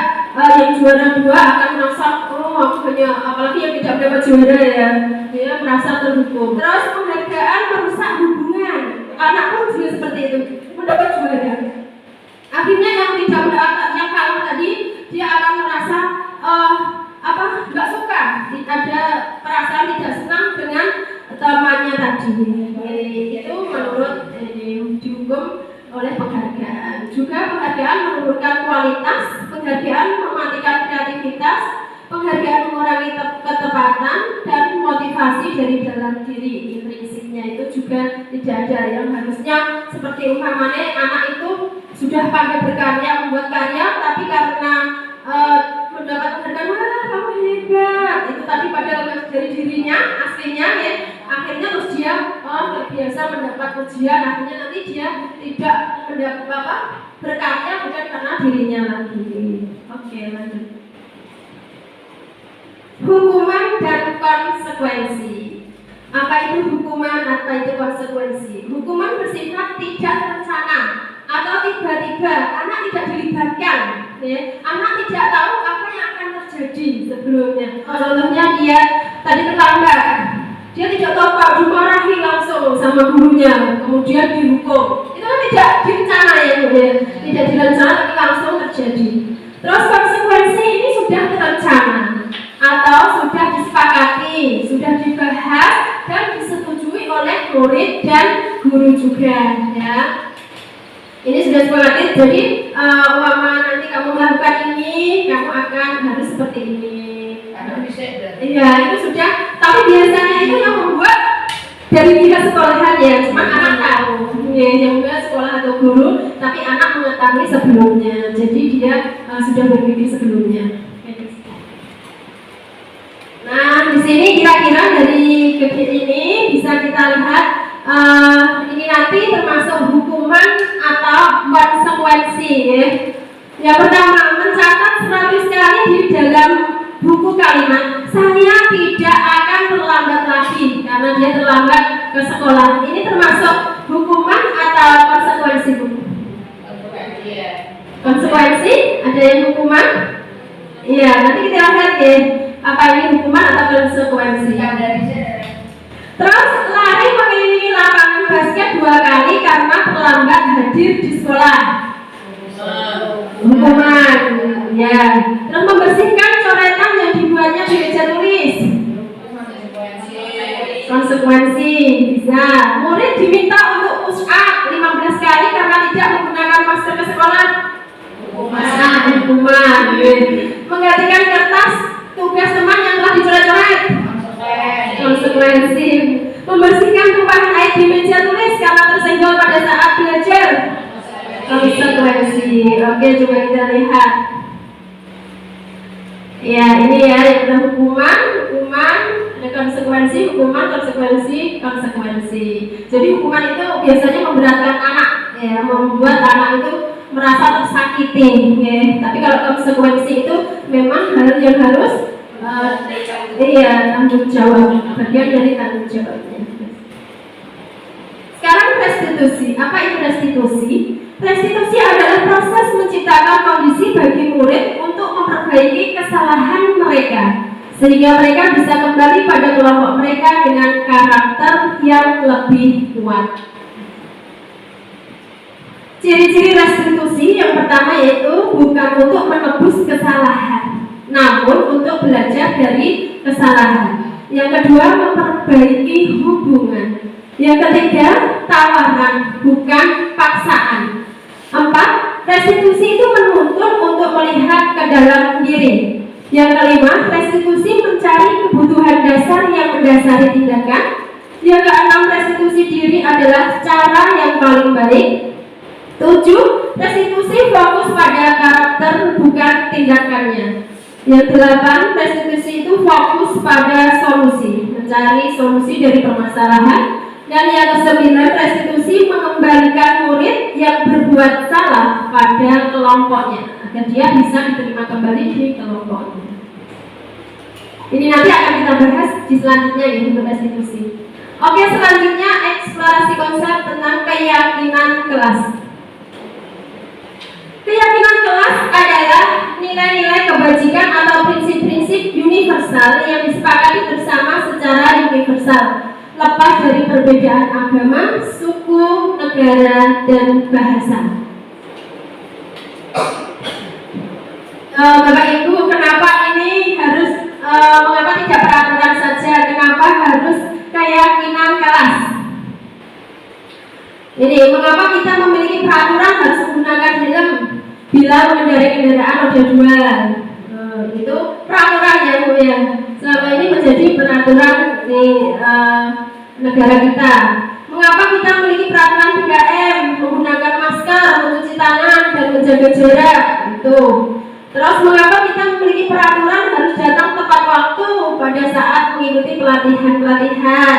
yang juara 2 akan merasa aku hanya, apalagi yang tidak dapat juara ya, dia merasa terhukum. Terus penghargaan merusak hubungan. Anak pun juga seperti itu, mendapat juara. Akhirnya yang tidak mendapat, yang kalah tadi, dia akan merasa nggak suka, ada perasaan tidak senang dengan temannya tadi. Itu menurut dihukum oleh penghargaan. Juga penghargaan menurunkan kualitas, penghargaan mematikan kreativitas, penghargaan mengurangi ketepatan dan motivasi dari dalam diri. Intrinsiknya itu juga tidak ada, yang harusnya seperti umpamanya anak itu sudah pandai berkarya, membuat karya, tapi karena mendapat penghargaan, wah kamu hebat, itu tadi padahal dari dirinya aslinya ya, akhirnya terus dia terbiasa mendapat pujian, akhirnya nanti dia tidak mendapat berkarya bukan karena dirinya lagi. Oke, lanjut. Hukuman dan konsekuensi. Apa itu hukuman, apa itu konsekuensi? Hukuman bersifat tidak terencana atau tiba-tiba, anak tidak dilibatkan, ya. Anak tidak tahu apa yang akan terjadi sebelumnya. Contohnya dia tadi terlambat, dia tidak tahu Pak, dimarahi langsung sama gurunya, kemudian dihukum. Itu kan tidak direncana ya, tidak direncana tapi langsung terjadi. Terus konsekuensi ini sudah terencana atau sudah disepakati, sudah dibahas dan disetujui oleh murid dan guru juga, ya. Ini sudah sepakati, jadi umpama nanti kamu melakukan ini, kamu akan harus seperti ini. Iya, itu sudah. Tapi biasanya itu yang membuat dari pihak sekolahan ya, cuma anak tahu, ya, yang enggak sekolah atau guru, tapi anak mengetahui sebelumnya. Jadi dia sudah berpikir sebelumnya. Nah, di sini kira-kira dari kegiatan ini bisa kita lihat ini nanti termasuk hukuman atau konsekuensi. Ya. Yang pertama, mencatat 100 kali di dalam buku kalimat, saya tidak akan terlambat lagi karena dia terlambat ke sekolah. Ini termasuk hukuman atau konsekuensi, Bu? Konsekuensi? Ada yang hukuman? Iya, nanti kita lihat ya. Apa ini hukuman atau konsekuensi? Terus lari mengelilingi lapangan basket 2 kali karena terlambat hadir di sekolah. Hukuman, ya. Terus membersihkan coretan yang dibuatnya di meja tulis. Konsekuensi bisa. Murid diminta untuk push up 15 kali karena tidak menggunakan masker ke sekolah. Hukuman. Menggantikan kertas tugas teman yang telah dicoret-coret. Konsekuensi. Membersihkan tumpahan air di meja tulis karena tersenggol pada saat belajar. Konsekuensi. Oke, coba kita lihat. Ya, ini ya yang hukuman, ada konsekuensi, hukuman, konsekuensi. Jadi hukuman itu biasanya memberatkan anak, ya, membuat anak itu merasa tersakiti, ya. Tapi kalau konsekuensi itu memang hal yang harus tanggung jawab, bagian dari tanggung jawabnya. Sekarang restitusi. Apa itu restitusi? Restitusi adalah proses menciptakan kondisi bagi murid untuk memperbaiki kesalahan mereka, sehingga mereka bisa kembali pada kelompok mereka dengan karakter yang lebih kuat. Ciri-ciri restitusi yang pertama yaitu bukan untuk menebus kesalahan, namun untuk belajar dari kesalahan. Yang kedua, memperbaiki hubungan. Yang ketiga, tawaran, bukan paksaan. 4. Restitusi itu menuntun untuk melihat ke dalam diri. Yang kelima, restitusi mencari kebutuhan dasar yang mendasari tindakan. Yang keenam, restitusi diri adalah cara yang paling baik. 7. Restitusi fokus pada karakter bukan tindakannya. Yang 8, restitusi itu fokus pada solusi, mencari solusi dari permasalahan. Dan yang ke-9, restitusi mengembalikan murid yang berbuat salah pada kelompoknya agar dia bisa diterima kembali di kelompoknya. Ini nanti akan kita bahas di selanjutnya ya, untuk restitusi. Oke, selanjutnya eksplorasi konsep tentang keyakinan kelas. Keyakinan kelas adalah nilai-nilai kebajikan atau prinsip-prinsip universal yang disepakati bersama secara universal, lepas dari perbedaan agama, suku, negara, dan bahasa. Bapak Ibu, kenapa ini harus mengapa tidak peraturan saja? Kenapa harus keyakinan kelas? Jadi, mengapa kita memiliki peraturan harus menggunakan helm bila mengendarai kendaraan roda 2? Itu peraturan ya, Bu ya. Selama ini menjadi peraturan di negara kita. Mengapa kita memiliki peraturan 3M, menggunakan masker, mencuci tangan, dan menjaga jarak? Itu. Terus mengapa kita memiliki peraturan harus datang tepat waktu pada saat mengikuti pelatihan-pelatihan?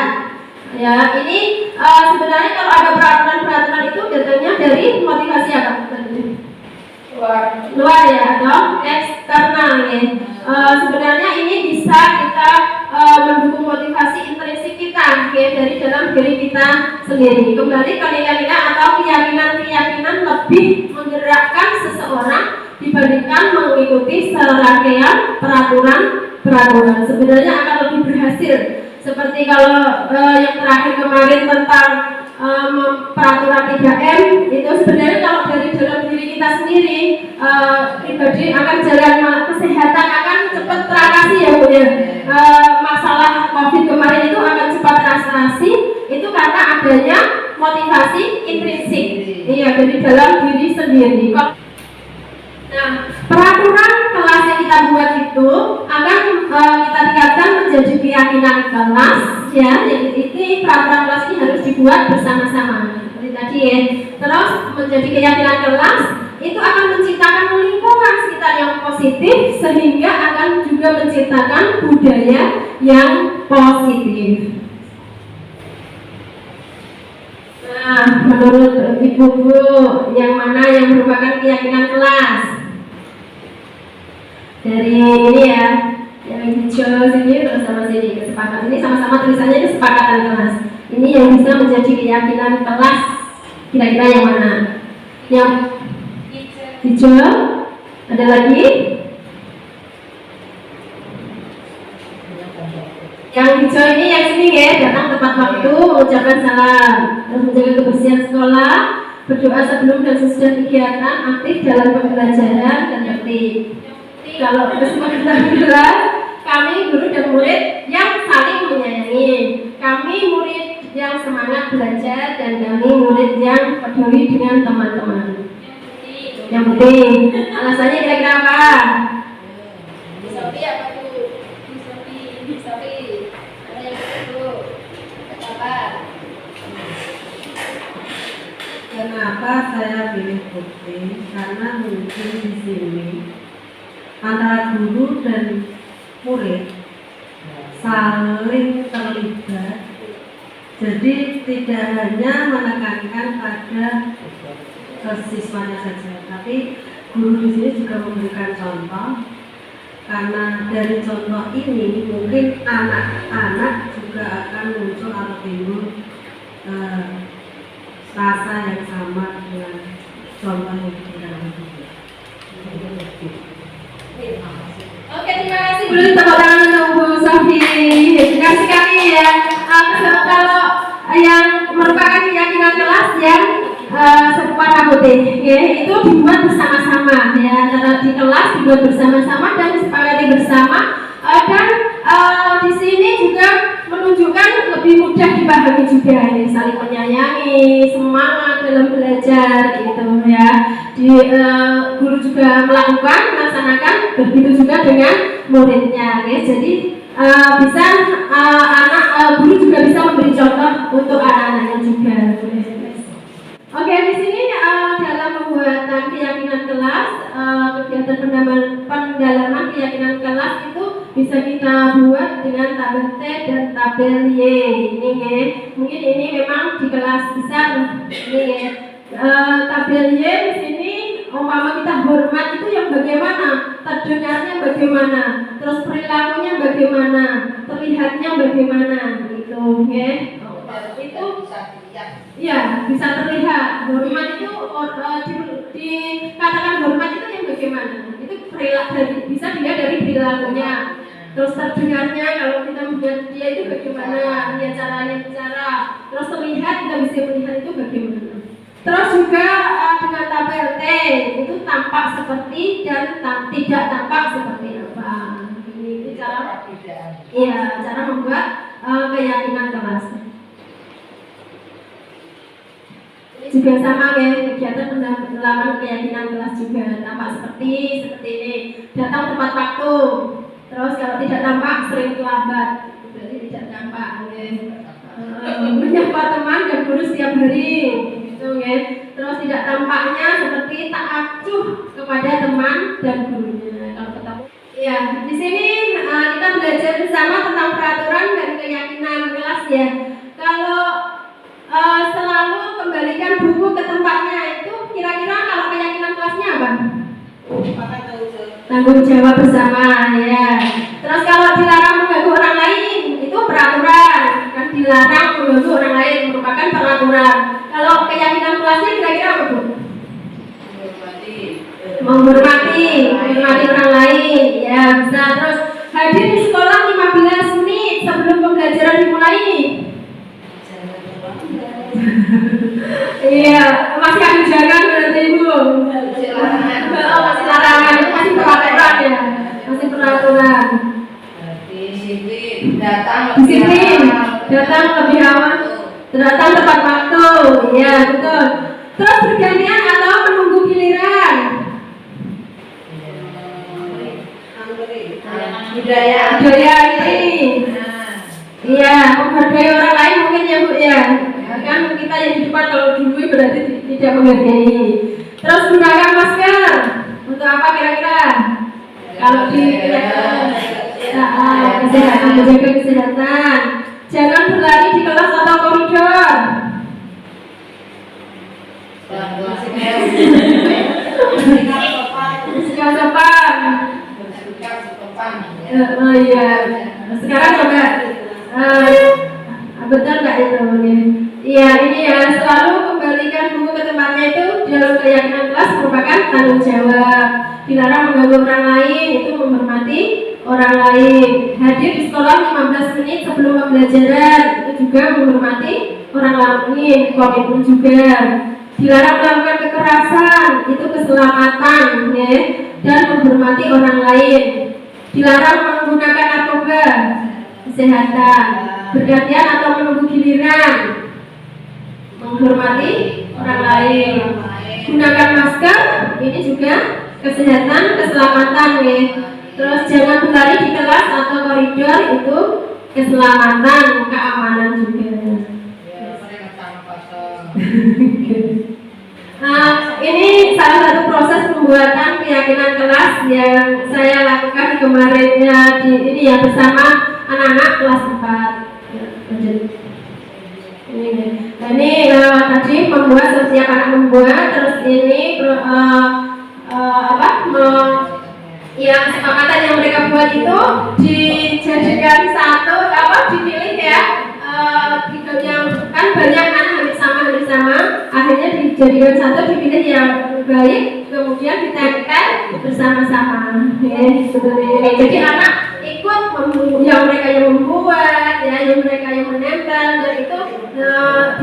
Ya, ini sebenarnya kalau ada peraturan-peraturan itu datangnya dari motivasi apa? Luar ya, atau eksternal ya. Sebenarnya ini bisa kita mendukung motivasi intrinsik kita ya, dari dalam diri kita sendiri. Kembali ke nilai-nilai atau keyakinan-keyakinan lebih menggerakkan seseorang dibandingkan mengikuti serangkaian peraturan. Sebenarnya akan lebih berhasil. Seperti kalau yang terakhir kemarin tentang peraturan 3M, itu sebenarnya kalau dari dalam diri kita sendiri pribadi akan jalan kesehatan akan cepat teratasi ya Bu ya. Masalah COVID kemarin itu akan cepat teratasi itu karena adanya motivasi intrinsik, iya, dari dalam diri sendiri. Nah, peraturan kelas yang kita buat itu akan kita tingkatkan menjadi keyakinan kelas ya. Ini peraturan kelas ini harus dibuat bersama-sama seperti tadi ya. Terus menjadi keyakinan kelas itu akan menciptakan lingkungan sekitar yang positif sehingga akan juga menciptakan budaya yang positif. Nah, menurut ibu-ibu yang mana yang merupakan keyakinan kelas? Dari ini ya, yang hijau sini terus sama sini kesepakatan. Ini sama-sama tulisannya kesepakatan kelas. Ini yang bisa menjadi keyakinan kelas. Kira-kira yang mana? Yang hijau? Ada lagi? Yang hijau ini yang sini ya, datang tepat waktu, mengucapkan salam, terus menjaga kebersihan sekolah, berdoa sebelum dan sesudah kegiatan, aktif dalam pembelajaran dan tertib. kalau kesepakatan kelas, kami guru dan murid yang saling menyayangi, kami murid yang semangat belajar, dan kami murid yang peduli dengan teman-teman. Yang penting, alasannya kira-kira apa? Sofi apa tuh? Sofi. Ada yang betul. Apa? Kenapa saya pilih Putri? Karena mungkin di sini antara guru dan murid saling terlibat. Jadi tidak hanya menekankan pada siswanya saja, tapi guru di sini juga memberikan contoh. Karena dari contoh ini mungkin anak-anak juga akan muncul atau timbul rasa yang sama dengan contoh yang diberikan. Oke, terima kasih. Boleh tepuk tangan untuk Bu Sofi. Terima kasih sekali ya. Kalau yang merupakan keyakinan kelas yang serupa putih, ya, itu dibuat bersama-sama, ya, antara di kelas dibuat bersama-sama dan disepakati bersama, dan di sini juga menunjukkan lebih mudah dipahami juga, ya, saling menyayangi, semangat dalam belajar, gitu ya. Guru juga melaksanakan, begitu juga dengan muridnya, ya. Jadi bisa guru juga bisa memberi contoh untuk anak-anaknya juga. Oke, di sini dalam pembuatan keyakinan kelas, kegiatan pendalaman keyakinan kelas itu bisa kita buat dengan tabel T dan tabel Y. Ini ya, mungkin ini memang di kelas besar. Ini ya, tabel Y di sini umpama kita hormat itu yang bagaimana, terdengarnya bagaimana, terus perilakunya bagaimana, terlihatnya bagaimana, gitu, ya. Itu ya bisa terlihat. Hormat itu dikatakan hormat itu yang bagaimana? Itu perilaku, bisa dilihat dari perilakunya. Terus terdengarnya, kalau kita melihat dia itu bagaimana, dia caranya bicara. Terus terlihat, kita bisa melihat itu bagaimana. Terus juga dengan tabel T itu tampak seperti dan tidak tampak seperti apa. Ini cara, ya, cara membuat keyakinan kelas. Juga sama ya, kegiatan pendalaman keyakinan kelas juga tampak seperti ini. Datang tepat waktu. Terus kalau tidak tampak sering terlambat, berarti tidak tampak. Ya. Menyapa teman dan guru setiap hari, gitu ya. Terus tidak tampaknya seperti tak acuh kepada teman dan gurunya kalau ketemu. Ya, di sini kita belajar bersama tentang peraturan dan keyakinan kelas ya. Kalau selalu kembalikan buku ke tempatnya, itu kira-kira kalau keyakinan kelasnya apa? Tanggung jawab bersama, ya. Terus kalau dilarang mengganggu orang lain, itu peraturan. Kan dilarang mengganggu orang lain merupakan peraturan. Kalau keyakinan kelasnya kira-kira apa, Bu? Menghormati orang lain, ya bisa. Terus hadir di sekolah 15 menit sebelum pembelajaran dimulai. Iya, masih ada jalan berarti Ibu. Masih larangan, itu masih peraturan ya, masih peraturan. Disiplin, datang lebih awal, datang tepat waktu, ya betul. Terus bergantian atau menunggu giliran. Budaya ini, iya, menghargai orang lain mungkin ya Bu ya. Kan kita yang di depan kalau dulu berarti tidak menghargai. Terus gunakan masker untuk apa kira-kira? Kalau di kesehatan, menjaga kesehatan. Jangan berlari di kelas atau koridor. Bersikap sopan. Oh iya. Sekarang coba betul nggak itu? Iya, ini ya, selalu kembalikan buku ke tempatnya itu dalam keyakinan kelas merupakan tanggung jawab. Dilarang mengganggu orang lain, itu menghormati orang lain. Hadir di sekolah 15 menit sebelum pembelajaran, itu juga menghormati orang lain, komitmen juga. Dilarang melakukan kekerasan, itu keselamatan, ya, dan menghormati orang lain. Dilarang menggunakan narkoba, kesehatan. Bergantian atau menunggu giliran, menghormati orang lain. Gunakan masker, ini juga kesehatan, keselamatan, ya. Terus jangan berlari di kelas atau koridor, itu keselamatan, keamanan juga. Nah, ini salah satu proses pembuatan keyakinan kelas yang saya lakukan kemarinnya ini ya bersama anak-anak kelas 4. Ini tadi membuat setiap anak membuat, terus ini yang kesepakatan yang mereka buat itu dijadikan satu, dipilih ya, yang kan banyak anak hampir sama, akhirnya dijadikan satu, dipilih yang baik, kemudian ditempel bersama-sama, ya, seperti ini. Jadi anak ikut yang mereka yang membuat, ya, yang mereka yang menempel, dan itu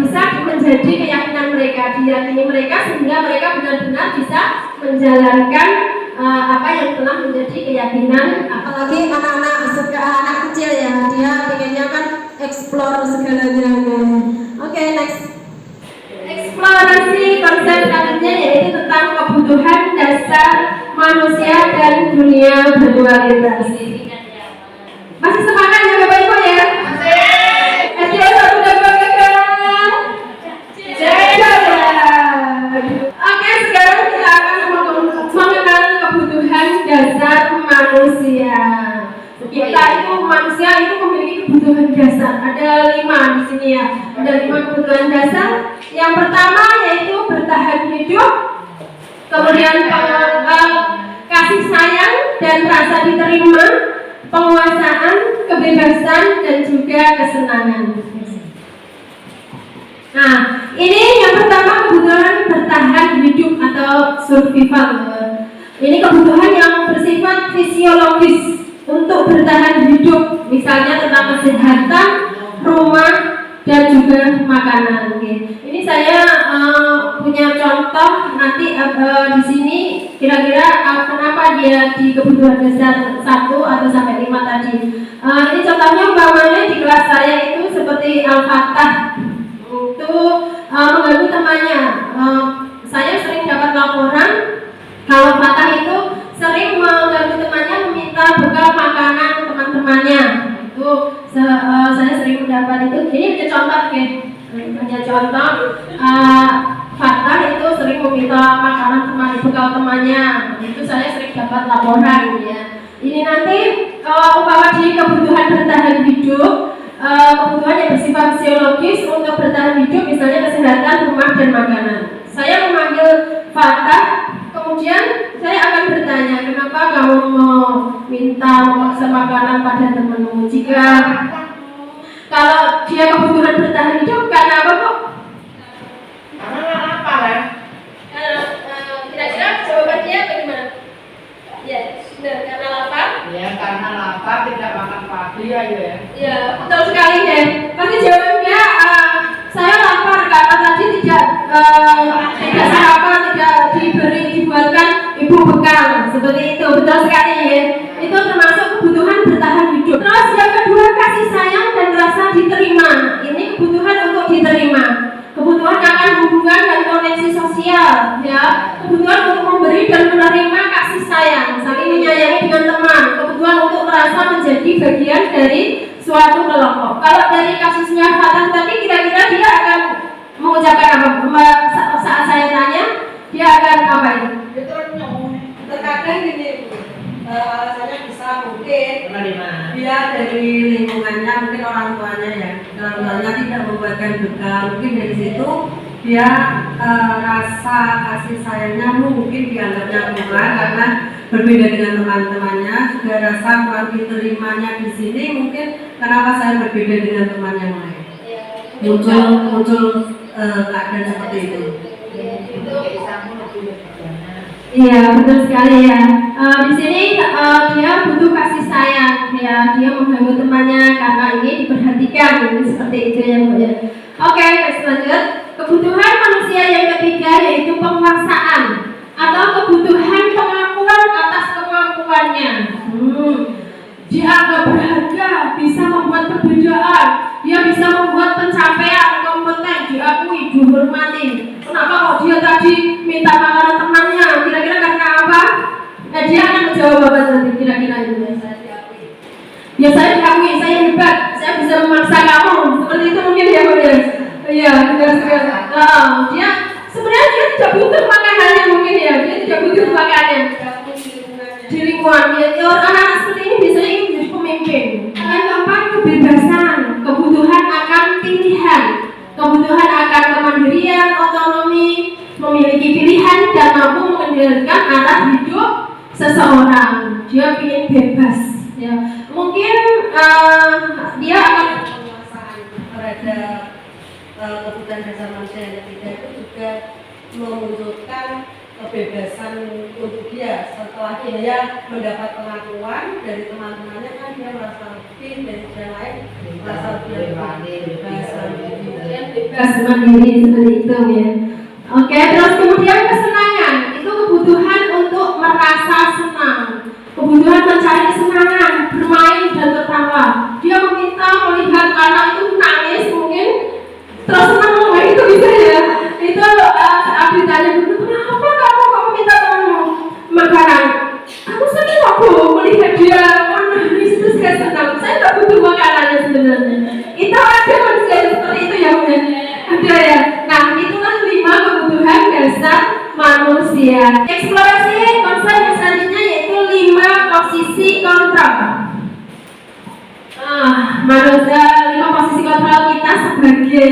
bisa menjadi keyakinan mereka, diyakini mereka, sehingga mereka benar-benar bisa menjalankan apa yang telah menjadi keyakinan. Apalagi anak kecil ya, dia pengennya kan explore segalanya. Oke, next. Eksplorasi konsep selanjutnya yaitu tentang kebutuhan dasar manusia dan dunia berdualitas. Masih semangat ya Bapak Ibu ya? Masih. Oke, sekarang kita akan mengenal kebutuhan dasar manusia. Kita itu manusia itu memiliki kebutuhan dasar. Ada 5 di sini ya. Ada 5 kebutuhan dasar. Yang pertama yaitu bertahan hidup, kemudian kasih sayang dan rasa diterima, penguasaan, kebebasan, dan juga kesenangan. Nah, ini yang pertama kebutuhan bertahan hidup atau survival. Ini kebutuhan yang bersifat fisiologis untuk bertahan hidup, misalnya tentang kesehatan, rumah, dan juga makanan. Ini saya punya contoh nanti di sini kira-kira kenapa dia di kebutuhan dasar 1 atau sampai 5 tadi. Ini contohnya umpamanya di kelas saya itu seperti Al-Fatah itu mengganggu temannya. Saya sering dapat laporan kalau Fatah itu sering mengganggu temannya, meminta bekal makanan teman-temannya. Itu saya sering mendapat itu. Ini hanya contoh ya, hanya contoh. Fatah itu sering meminta makanan bekal temannya. Itu saya sering dapat laporan ya. Ini nanti umpama di kebutuhan bertahan hidup, kebutuhan yang bersifat fisiologis untuk bertahan hidup, misalnya kesehatan, rumah, dan makanan. Saya memanggil Fatah, kemudian saya akan bertanya, kenapa kamu mau minta memaksa makanan pada temanmu? Jika kalau dia kebutuhan bertahan hidup, karena apa kok? Karena lapar ya. Kira-kira jawaban dia bagaimana? Ya, benar, karena lapar. Ya, karena lapar tidak makan pagi aja ya. Ya, betul sekali deh. Pasti jawabannya saya lapar karena tadi tidak sarapan, tidak dibuatkan ibu bekal, seperti itu. Betul sekali ya. Itu termasuk kebutuhan bertahan hidup. Terus yang kedua, kasih sayang dan rasa diterima. Ini kebutuhan untuk diterima. Kebutuhan akan hubungan dan koneksi sosial, ya. Kebutuhan untuk memberi dan menerima kasih sayang, saling menyayangi dengan teman. Kebutuhan untuk merasa menjadi bagian dari suatu kelompok. Kalau dari kasusnya Fatah tadi, kira-kira dia akan mengucapkan apa? Saat saya tanya, dia akan apa ini? Terkadang gini, alasannya bisa mungkin dia dari lingkungannya, mungkin orang tuanya ya, orang tuanya tidak membuatkan bekal, mungkin dari situ dia rasa kasih sayangnya mungkin dianggapnya kurang karena berbeda dengan teman-temannya, juga rasa kurang diterimanya di sini, mungkin kenapa saya berbeda dengan teman yang lain, muncul keadaan seperti itu. Iya, betul sekali ya. Di sini dia butuh kasih sayang, ya. Dia mengganggu temannya karena ini diperhatikan, ini seperti itu ya Bu ya. Oke, next lanjut. Kebutuhan manusia yang ketiga yaitu penguasaan atau kebutuhan pengakuan atas kemampuannya. Dia agak berharga, bisa membuat perbedaan, dia bisa membuat pencapaian kompeten, diakui, dihormati. Kenapa kok dia tadi minta makanan temannya? Kira-kira karena apa? Dia akan menjawab apa nanti kira-kira itu. Ya saya diakui, saya hebat, saya bisa memaksa kamu. Seperti itu mungkin ya Bu ya. Iya, dia sebenarnya dia tidak butuh makanannya mungkin ya, dia tidak butuh makanannya. Di lingkungan anak-anak seperti ini biasanya ingin menjadi pemimpin. Yang keempat, kebebasan, kebutuhan akan pilihan, kebutuhan akan kemandirian, otonomi, memiliki pilihan dan mampu mengendalikan arah hidup seseorang. Dia ingin bebas. Ya, mungkin dia akan terhadap kebutuhan dasar manusia yang ketiga itu juga memunculkan kebebasan untuk dia. Setelah dia mendapat pengakuan dari teman-temannya, kan dia merasa lebih dan yang lain merasa lebih bebas mandiri seperti itu ya. Oke, terus kemudian kesenangan itu kebutuhan untuk merasa senang, kebutuhan mencari kesenangan, bermain dan tertawa. Dia meminta melihat anak itu nangis mungkin terus senang, itu bisa ya. Itu aku tanya dulu, kenapa kamu kok minta temanmu makanan? Aku senang aku melihat dia nangis terus gak senang. Saya nggak butuh makanannya sebenarnya. Itu ada manusia seperti itu ya Bu. Ada ya. Nah itulah 5 kebutuhan dasar manusia. Eksplorasi konsep yang selanjutnya yaitu 5 posisi kontrol. Manusia 5 posisi kontrol kita sebagai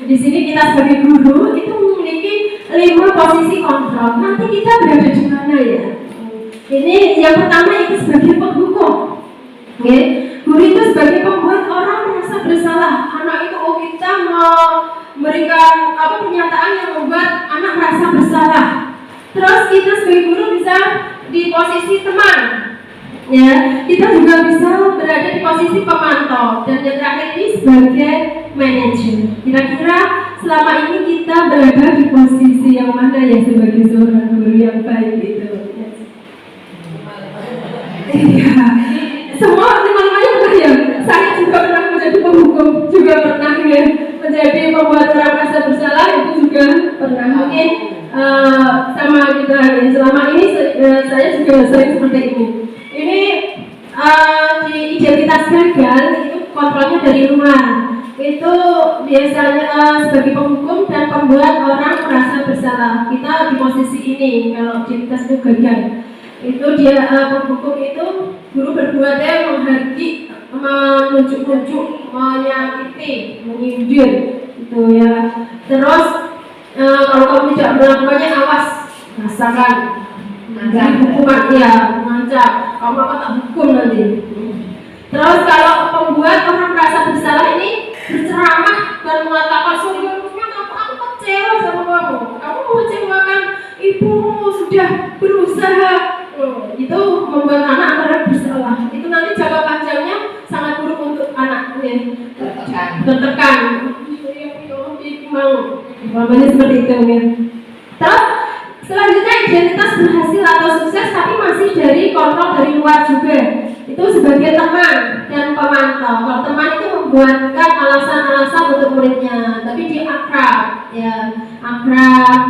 di sini kita sebagai guru itu memiliki 5 posisi kontrol. Nanti kita berada di mana ya? Ini yang pertama itu sebagai penghukum. Okay. Guru itu sebagai pembuat orang merasa bersalah. Anak itu kita memberikan pernyataan yang membuat anak merasa bersalah. Terus kita sebagai guru bisa di posisi teman. Ya, kita juga bisa berada di posisi pemantau dan yang terakhir ini sebagai manajer. Kira-kira selama ini kita berada di posisi yang mana ya sebagai seorang guru yang baik itu? Iya, semua teman-temannya pernah ya. Saya juga pernah menjadi penghukum, juga pernah ya menjadi pembuat orang merasa bersalah, itu juga pernah. Mungkin sama kita ya. Selama ini saya juga sering seperti ini. Ini di identitas gagal itu kontrolnya dari luar. Itu biasanya sebagai penghukum dan pembuat orang merasa bersalah. Kita di posisi ini kalau identitas itu gagal. Itu dia penghukum itu guru berbuatnya menghardik, menunjuk-nunjuk, menyakiti, menyindir gitu ya. Terus kalau kamu tidak melakukannya awas, rasakan hukuman ya, mengancam kamu akan tak hukum nanti. Terus kalau pembuat orang merasa bersalah ini berceramah dan mengatakan sungguhnya aku kecewa sama kamu mengecewakan ibumu, sudah berusaha. Itu membuat anak merasa bersalah. Itu nanti jangka panjangnya sangat buruk untuk anak tertekan. Namanya seperti itu ya. Terus selanjutnya identitas berhasil atau sukses tapi masih dari kontrol dari luar juga. Itu sebagai teman dan pemantau. Kalau teman itu membuatkan alasan-alasan untuk muridnya, tapi dia akrab, ya akrab,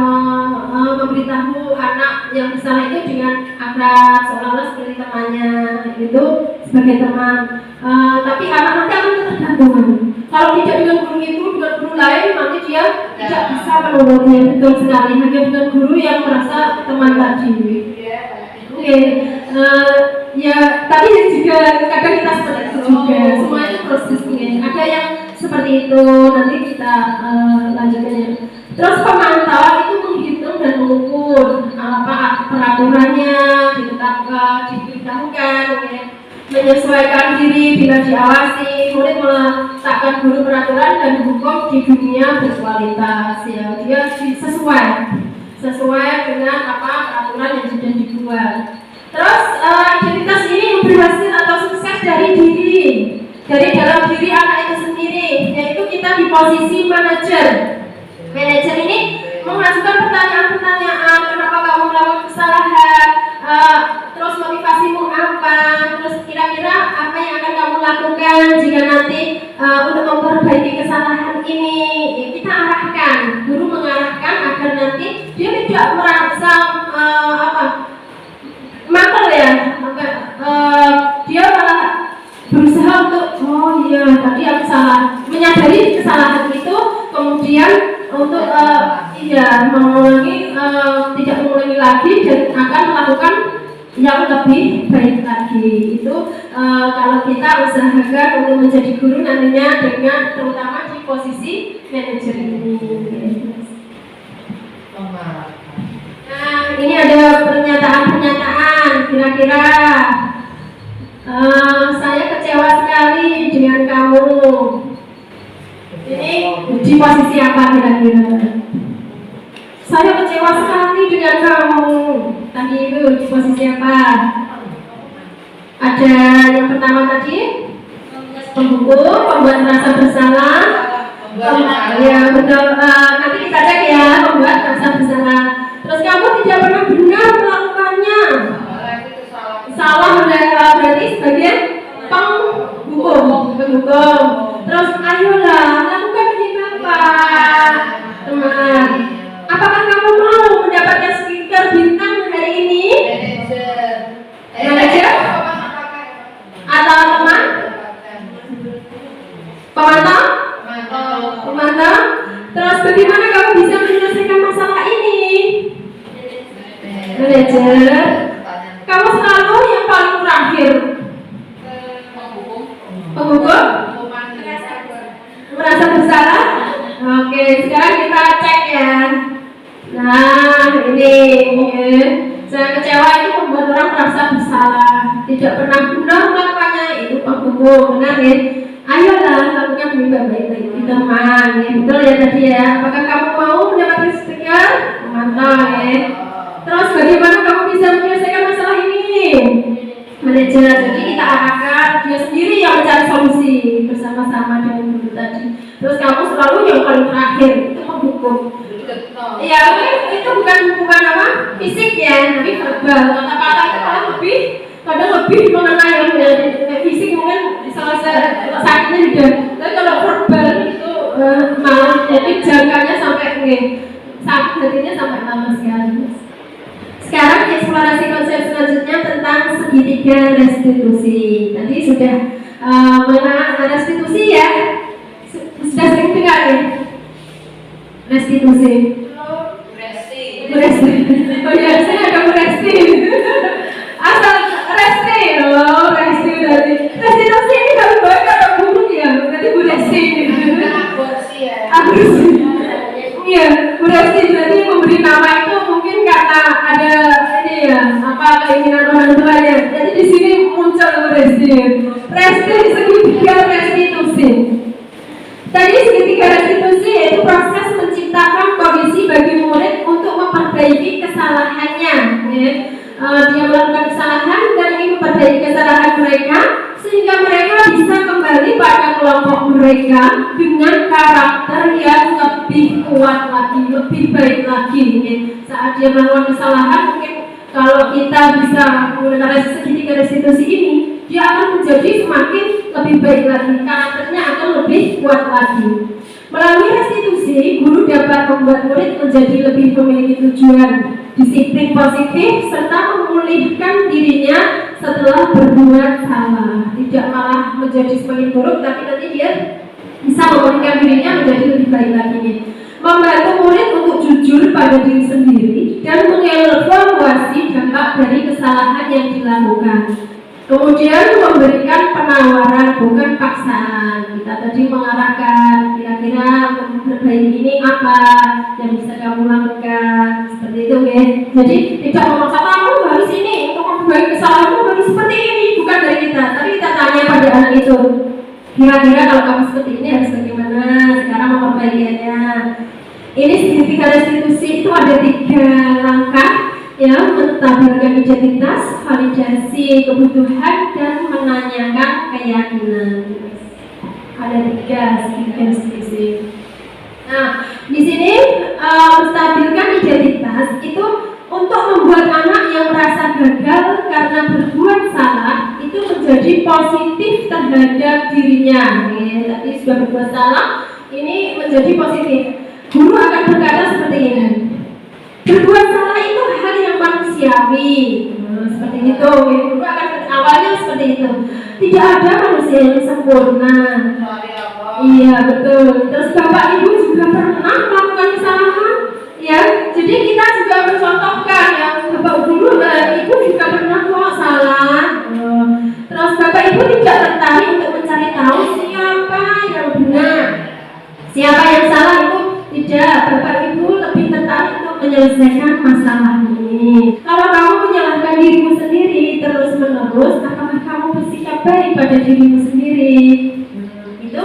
memberitahu anak yang bersalah itu dengan akrab, seolah-olah seperti temannya, itu sebagai teman. Tapi anak nanti akan ketergantungan. Kalau tidak dengan guru itu, dengan guru lain, nanti dia tidak bisa menolongnya. Betul sekali, hanya dengan guru yang merasa teman tadi. Oke, ya tapi juga kadang kita seperti itu juga. Semua itu prosesnya. Ada yang seperti itu. Nanti kita lanjutkan. Terus pemantau itu menghitung dan mengukur apa peraturannya, ditetapkan, diberitahukan, ya. Menyesuaikan diri bila diawasi. Murid meletakkan guru peraturan dan hukum di dunia berkualitas. Ya, dia sesuai dengan apa peraturan yang sudah dibuat. Terus identitas ini berhasil atau sukses dari dalam diri anak itu sendiri, yaitu kita di posisi manajer. Manajer ini mengajukan pertanyaan-pertanyaan, kenapa kamu melakukan kesalahan, terus motivasimu apa, terus kira-kira apa yang akan kamu lakukan jika nanti untuk memperbaiki kesalahan ini. Kita arahkan, guru mengarahkan agar nanti dia tidak merasa makel ya, dia malah berusaha untuk oh iya tadi aku salah, menyadari kesalahan itu, kemudian untuk tidak mengulangi lagi dan akan melakukan yang lebih baik lagi. Itu kalau kita usahakan untuk menjadi guru nantinya dengan terutama di posisi manajer ini. Nah, ini ada pernyataan-pernyataan kira-kira saya kecewa sekali dengan kamu. Ini di posisi apa kira-kira? Saya kecewa sekali dengan kamu. Tadi itu di posisi apa? Ada yang pertama tadi pembuku, pembuat merasa bersalah. Ya betul. Nanti kita cek ya, pembuat merasa bersalah. Terus kamu tidak pernah benar melakukannya. Salah berarti sebagai penghukum. Terus ayolah lakukan ini Bapak, teman. Apakah kamu mau mendapatkan stiker bintang hari ini? Manajer? Atau teman? Pemantau? Pemantau? Terus bagaimana kamu bisa menyelesaikan masalah ini? Manajer? Kamu selalu yang paling terakhir. Penghukum? Merasa bersalah? Oke, sekarang kita cek ya. Nah, ini saya kecewa itu membuat orang merasa bersalah, tidak pernah benar melakukannya, itu penghukum, benar ya? Ayolah lakukan dengan baik-baik teman, ya betul ya tadi ya. Apakah kamu mau mendapatkan stiker? Mantap ya. Terus bagaimana kamu bisa menyelesaikan masalah ini? Manajer, jadi kita arahkan dia sendiri yang mencari solusi bersama-sama dengan guru tadi. Terus kamu selalu yang paling terakhir, itu penghukum. Ya, itu bukan apa? Fisik ya, tapi verbal. Kata-kata itu kadang lebih mengenai yang fisik mungkin salah sakitnya juga. Tapi kalau verbal itu malah jadi jangkanya sampai sakit hatinya sampai lama sekali. Sekarang eksplorasi konsep selanjutnya tentang segitiga restitusi. Tadi sudah mengenai restitusi ya, sudah sering dengar ya? Restitusi. Resti. Oh ya, saya ada resti. Asal resti, resti dari restitusi ini kalau baik atau buruk ya, berarti Bu Resti. Aborsi ya. Aborsi. Iya, Bu Resti jadi memberi nama itu mungkin karena ada ini ya, keinginan orang tuanya. Jadi di sini muncul Bu Resti. Resti segitiga restitusi. Tadi segitiga restitusi yaitu proses menciptakan kondisi bagi murid untuk memperbaiki kesalahannya. Ya. Dia melakukan kesalahan dan ingin memperbaiki kesalahan mereka sehingga mereka bisa kembali pada kelompok mereka dengan karakter yang lebih kuat lagi, lebih baik lagi. Ya. Saat dia melakukan kesalahan, mungkin kalau kita bisa menggunakan segitiga restitusi ini, dia akan menjadi semakin lebih baik lagi, karakternya akan lebih kuat lagi. Melalui restitusi, guru dapat membuat murid menjadi lebih memiliki tujuan, disiplin positif, serta memulihkan dirinya setelah berbuat salah. Tidak malah menjadi semakin buruk, tapi nanti dia bisa memulihkan dirinya menjadi lebih baik lagi. Membantu murid untuk jujur pada diri sendiri dan mengevaluasi dampak dari kesalahan yang dilakukan. Kemudian memberikan penawaran, bukan paksaan. Kita tadi mengarahkan kira-kira untuk memperbaiki ini apa yang bisa kamu lakukan, seperti itu ya. Jadi tidak memaksa kamu harus ini, untuk memperbaiki kesalahanmu harus seperti ini, bukan dari kita. Tapi kita tanya pada anak itu, kira-kira kalau kamu seperti ini harus bagaimana sekarang memperbaikinya. Ini segitiga restitusi itu ada 3 langkah ya, menstabilkan identitas, validasi kebutuhan, dan menanyakan keyakinan. Ada 3 segitiga restitusi. Nah, di sini menstabilkan identitas itu untuk membuat anak yang merasa gagal karena berbuat salah itu menjadi positif terhadap dirinya. Tadi sudah berbuat salah, ini menjadi positif. Guru akan berkata seperti ini. Berbuat salah itu hal yang manusiawi. Seperti itu. Guru akan awalnya seperti itu. Tidak ada manusia yang sempurna. Iya, betul. Terus Bapak Ibu juga pernah melakukan kesalahan. Ya, jadi kita juga mencontohkan ya, Bapak Guru, Ibu juga pernah kok salah. Terus Bapak Ibu tidak tertarik untuk mencari tahu siapa yang benar, siapa yang salah itu tidak. Bapak Ibu lebih tertarik untuk menyelesaikan masalah ini. Kalau kamu menyalahkan dirimu sendiri terus menerus, apakah kamu bersikap baik pada dirimu sendiri? Itu,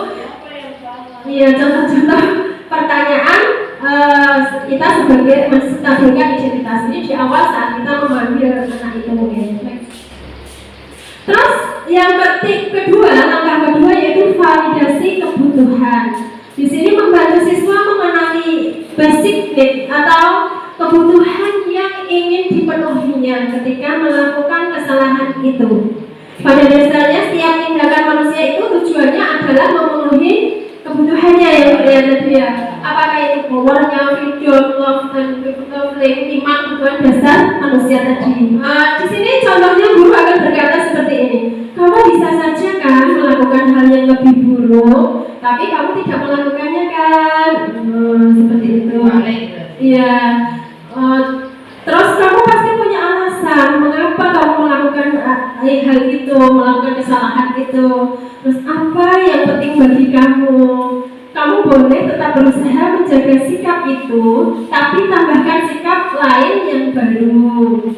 iya, contoh-contoh pertanyaan kita sebagai menstabilkan identitas ini di awal saat kita memanggil anak itu. Terus yang kedua, langkah kedua yaitu validasi kebutuhan. Di sini membantu siswa mengenali basic need atau kebutuhan yang ingin dipenuhinya ketika melakukan kesalahan itu. Pada dasarnya setiap tindakan manusia itu tujuannya adalah memenuhi kebutuhannya yang tadi ya. Apakah itu powernya, freedom, love, dan lima kebutuhan dasar manusia tadi. Di sini contohnya guru akan berkata seperti ini. Kamu bisa saja kan melakukan hal yang lebih buruk, tapi kamu tidak melakukannya kan? Seperti itu. Iya. Terus kamu pasti punya alasan mengapa kamu melakukan hal itu, melakukan kesalahan itu. Terus apa yang penting bagi kamu? Kamu boleh tetap berusaha menjaga sikap itu, tapi tambahkan sikap lain yang baru.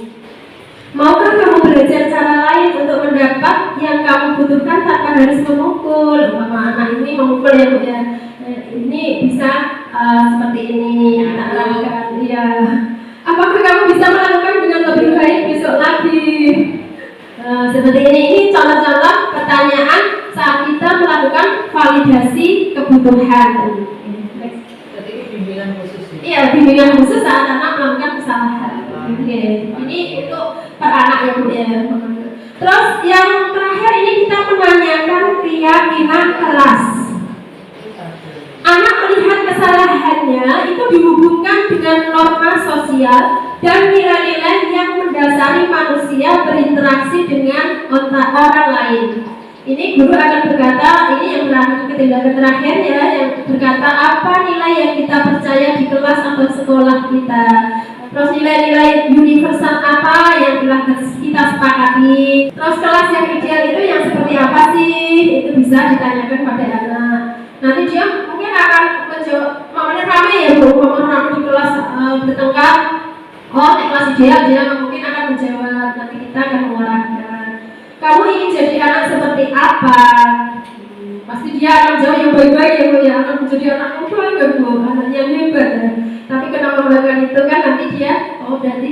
Maukah kamu belajar cara lain untuk mendapat yang kamu butuhkan tanpa harus memukul? Anak ini memukul ya Bu ya. Ini bisa seperti ini kita lakukan. Ya. Apakah kamu bisa melakukan dengan lebih baik besok lagi? Seperti ini contoh-contoh pertanyaan saat kita melakukan validasi kebutuhan. Jadi bimbingan khusus. Iya, bimbingan khusus saat anak melakukan kesalahan. Ini untuk per anak ya Bu ya. Terus yang terakhir ini kita menanyakan keyakinan kelas. Anak melihat kesalahannya itu dihubungkan dengan norma sosial dan nilai-nilai yang mendasari manusia berinteraksi dengan orang lain. Ini guru akan berkata, ini yang terakhir ya, yang berkata apa nilai yang kita percaya di kelas atau sekolah kita. Terus nilai-nilai universal apa yang telah kita sepakati. Terus kelas yang ideal itu yang seperti apa sih? Itu bisa ditanyakan pada anak. Nanti dia mungkin akan menjawab, mamanya rame ya Bu, mamanya rame di kelas bertengkar. Oh, di kelas ideal dia mungkin akan menjawab. Nanti kita akan mengarahkan. Kamu ingin jadi anak seperti apa? Pasti dia akan jawab yang baik-baik ya Bu, ya akan menjadi anak yang baik ya Bu, anak yang hebat ya. Tapi kenapa melakukan itu kan nanti dia, oh berarti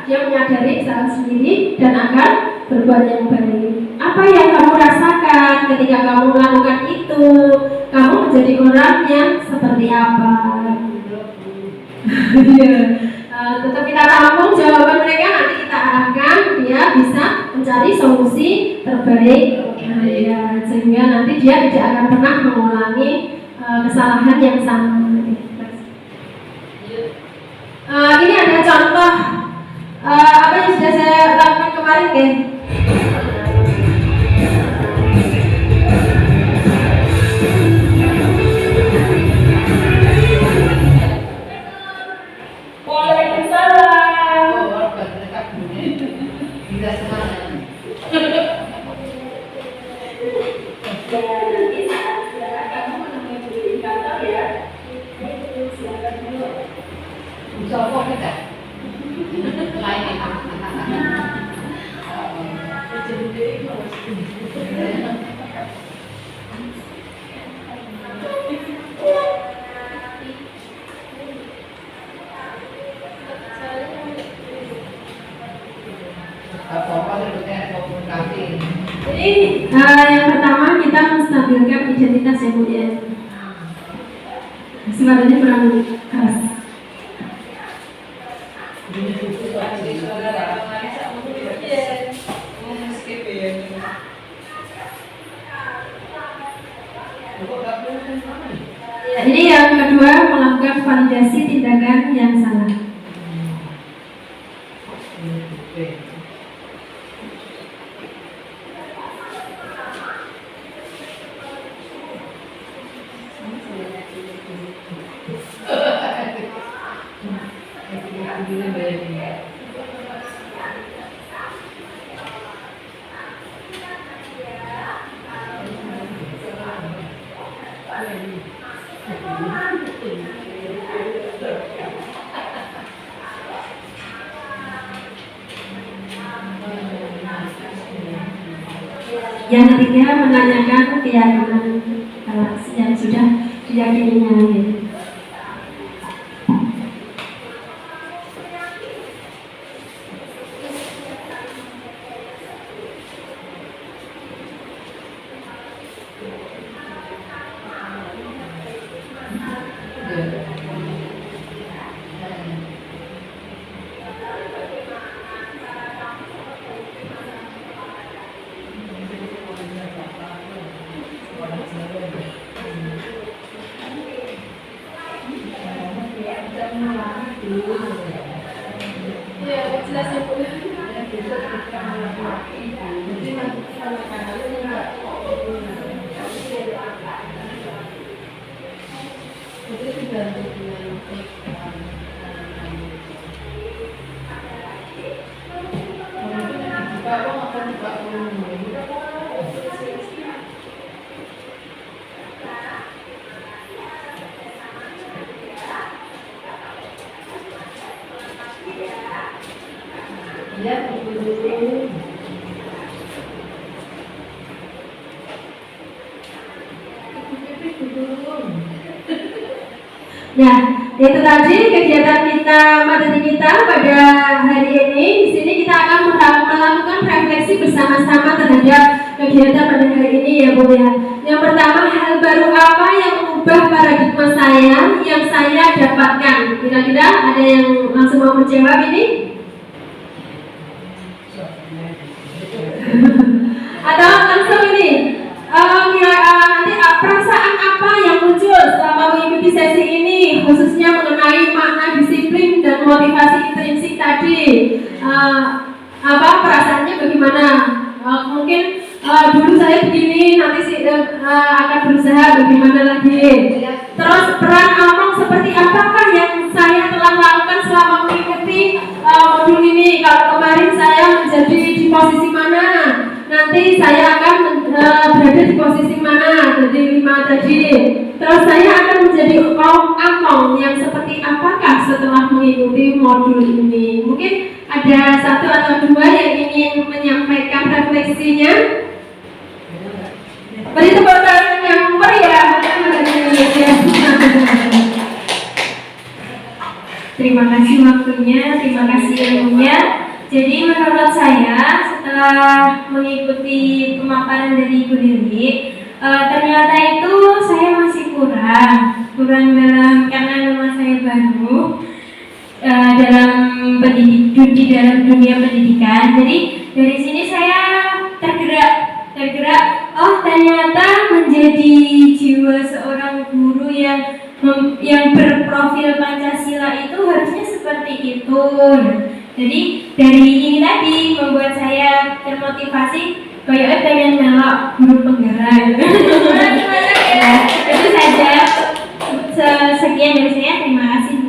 dia menyadari salah sendiri dan akan berbuat yang baik. Apa yang kamu rasakan ketika kamu melakukan itu? Kamu menjadi orang yang seperti apa? Tetap kita tampung jawaban mereka, nanti kita arahkan dia bisa mencari solusi terbaik sehingga nanti dia tidak akan pernah mengulangi kesalahan yang sama. Ini ada contoh apa yang sudah saya lakukan kemarin kan? Jadi yang pertama kita menstabilkan identitas ya Bu ya. suaranya kurang keras. Ya, ini yang kedua, melakukan validasi tindakan yang salah. Yang ketiga, menanyakan keyakinan yang sudah diyakininya. Nah, itu tadi kegiatan kita, materi kita pada hari ini. Di sini kita akan melakukan refleksi bersama-sama terhadap kegiatan pada hari ini ya Bu ya. Yang pertama, hal baru apa yang mengubah paradigma saya yang saya dapatkan? Kira-kira ada yang langsung mau menjawab ini? Atau langsung ini? Nanti perasaan apa yang muncul selama mengikuti sesi ini, khususnya mengenai makna disiplin dan motivasi intrinsik tadi? Perasaannya bagaimana? Mungkin dulu saya begini, nanti akan berusaha bagaimana lagi. Terus peran omong seperti apakah yang saya telah lakukan selama mengikuti modul ini? Kalau kemarin saya menjadi di posisi mana, nanti saya akan berada di posisi mana, jadi 5 tadi. Terus saya akan menjadi omong yang seperti apakah setelah mengikuti modul ini? Mungkin ada 1 atau 2 yang ingin menyampaikan refleksinya. Beri tepuk tangan yang meriah. Terima kasih waktunya, terima kasih ilmunya. Jadi menurut saya setelah mengikuti pemaparan dari Ibu Lili, ternyata itu saya masih kurang dalam, karena memang saya baru dalam di dalam dunia pendidikan. Jadi dari sini saya tergerak. Oh ternyata menjadi jiwa seorang guru yang berprofil Pancasila itu harusnya seperti itu. Jadi dari ini tadi membuat saya termotivasi, kayak pengen melok guru penggerak. Itu saja. Sekian dari saya. Terima kasih.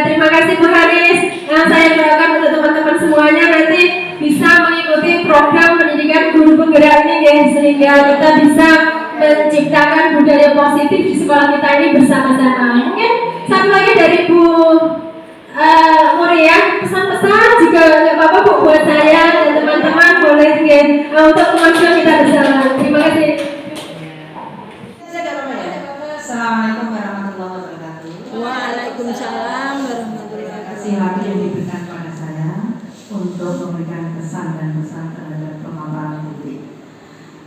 Terima kasih Bu Haris. Saya doakan untuk teman-teman semuanya nanti bisa mengikuti program pendidikan guru penggerak ini ya, sehingga kita bisa menciptakan budaya positif di sekolah kita ini bersama-sama. Mungkin satu lagi dari Bu Muria, pesan-pesan jika nggak apa-apa Bu buat saya dan teman-teman boleh ya, untuk kemajuan kita bersama. Terima kasih. Assalamualaikum warahmatullahi wabarakatuh. Waalaikumsalam warahmatullahi wabarakatuh. Terima kasih yang diberikan kepada saya untuk memberikan kesan dan pesan terhadap pemaparan Bu Lili.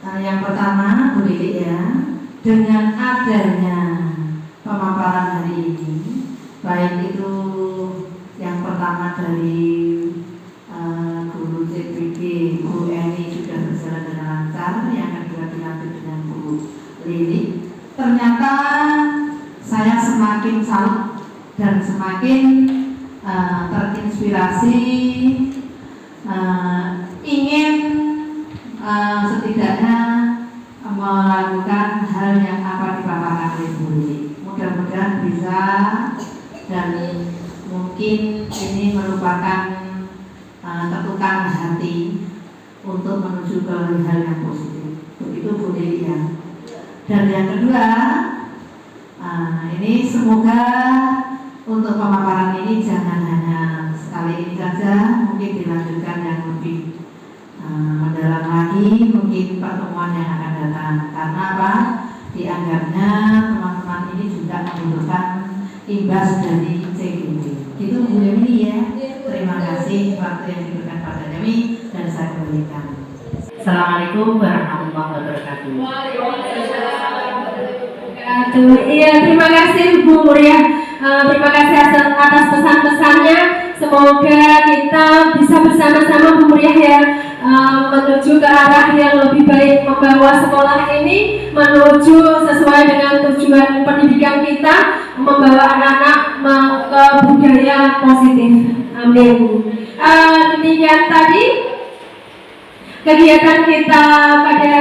Yang pertama Bu Lili ya, dengan adanya pemaparan baik itu yang pertama dari guru CPG Bu Eni sudah berjalan dengan lancar, yang kedua dilanjut dengan Bu Lili. Ternyata saya semakin salut dan semakin terinspirasi, ingin setidaknya melakukan hal yang apa dipaparkan oleh Bu Lili. Mudah-mudahan bisa, dan mungkin ini merupakan ketukan hati untuk menuju ke hal yang positif. Begitu Bu Lili ya. Dan yang kedua, ini semoga untuk pemaparan ini jangan hanya sekali ini saja, mungkin dilanjutkan yang lebih mendalam lagi, mungkin pertemuan yang akan datang. Karena apa? Dianggapnya teman-teman ini juga membutuhkan imbas dari CGD. Gitu Bu Yemi ya. Terima kasih waktu yang diberikan pada kami dan saya kembalikan. Assalamualaikum warahmatullahi wabarakatuh. Iya, terima kasih Bu Muria. Terima kasih atas pesan-pesannya. Semoga kita bisa bersama-sama Bu Muria ya, menuju ke arah yang lebih baik, membawa sekolah ini menuju sesuai dengan tujuan pendidikan kita, membawa anak-anak ke budaya positif. Amin. Demikian tadi kegiatan kita pada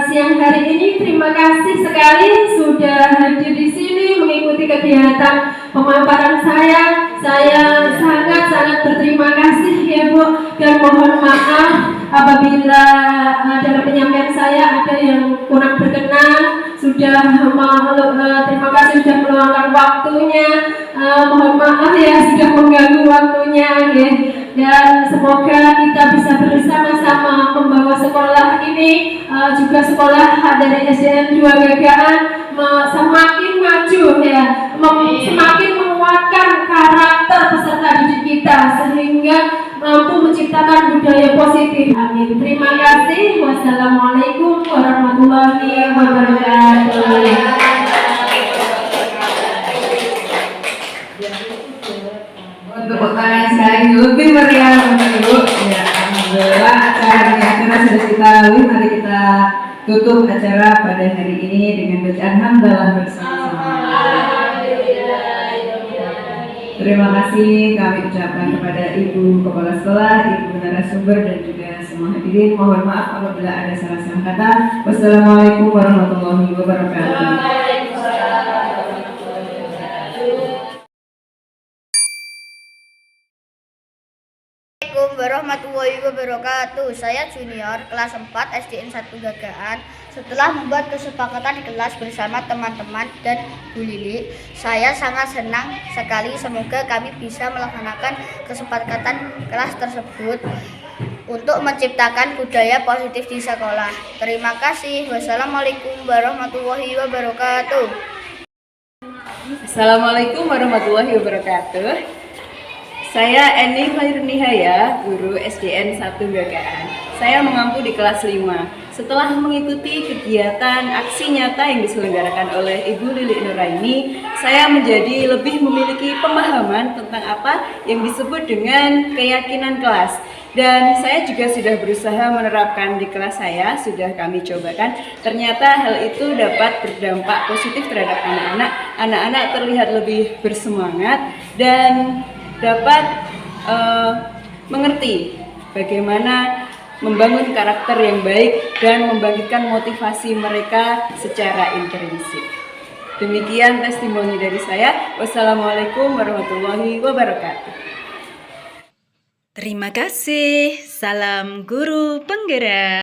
siang hari ini. Terima kasih sekali sudah hadir di sini mengikuti kegiatan pemaparan saya. Saya sangat-sangat berterima kasih ya Bu, dan mohon maaf apabila dalam penyampaian saya ada yang kurang berkenan. Terima kasih sudah meluangkan waktunya. Mohon maaf ya sudah mengganggu waktunya ya. Dan semoga kita bisa bersama-sama membawa sekolah ini, juga sekolah dari SDN 2 Gagaan semakin maju ya, semakin menguatkan karakter peserta didik kita sehingga mampu menciptakan budaya positif. Amin. Terima kasih. Wassalamualaikum warahmatullahi wabarakatuh. Tepuk tangan sekali lebih meriah Bu. Ya, alhamdulillah acara sudah kita lalui. Mari kita tutup acara pada hari ini dengan bacaan hamdalah bersama-sama. Terima kasih kami ucapkan kepada Ibu Kepala Sekolah, Ibu narasumber dan juga semua hadirin. Mohon maaf apabila ada salah-salah kata. Wassalamualaikum warahmatullahi wabarakatuh. Assalamualaikum warahmatullahi wabarakatuh. Saya junior kelas 4 SDN 1 Gagaan. Setelah membuat kesepakatan di kelas bersama teman-teman dan Bu Lili, saya sangat senang sekali. Semoga kami bisa melaksanakan kesepakatan kelas tersebut untuk menciptakan budaya positif di sekolah. Terima kasih. Wassalamualaikum warahmatullahi wabarakatuh. Assalamualaikum warahmatullahi wabarakatuh. Saya Eni Khairnihaya, guru SDN 1 Gagaan. Saya mengampu di kelas 5. Setelah mengikuti kegiatan aksi nyata yang diselenggarakan oleh Ibu Lili Nuraini, saya menjadi lebih memiliki pemahaman tentang apa yang disebut dengan keyakinan kelas. Dan saya juga sudah berusaha menerapkan di kelas saya, sudah kami cobakan. Ternyata hal itu dapat berdampak positif terhadap anak-anak. Anak-anak terlihat lebih bersemangat dan dapat mengerti bagaimana membangun karakter yang baik dan membangkitkan motivasi mereka secara intrinsik. Demikian testimoni dari saya. Wassalamualaikum warahmatullahi wabarakatuh. Terima kasih. Salam guru penggerak.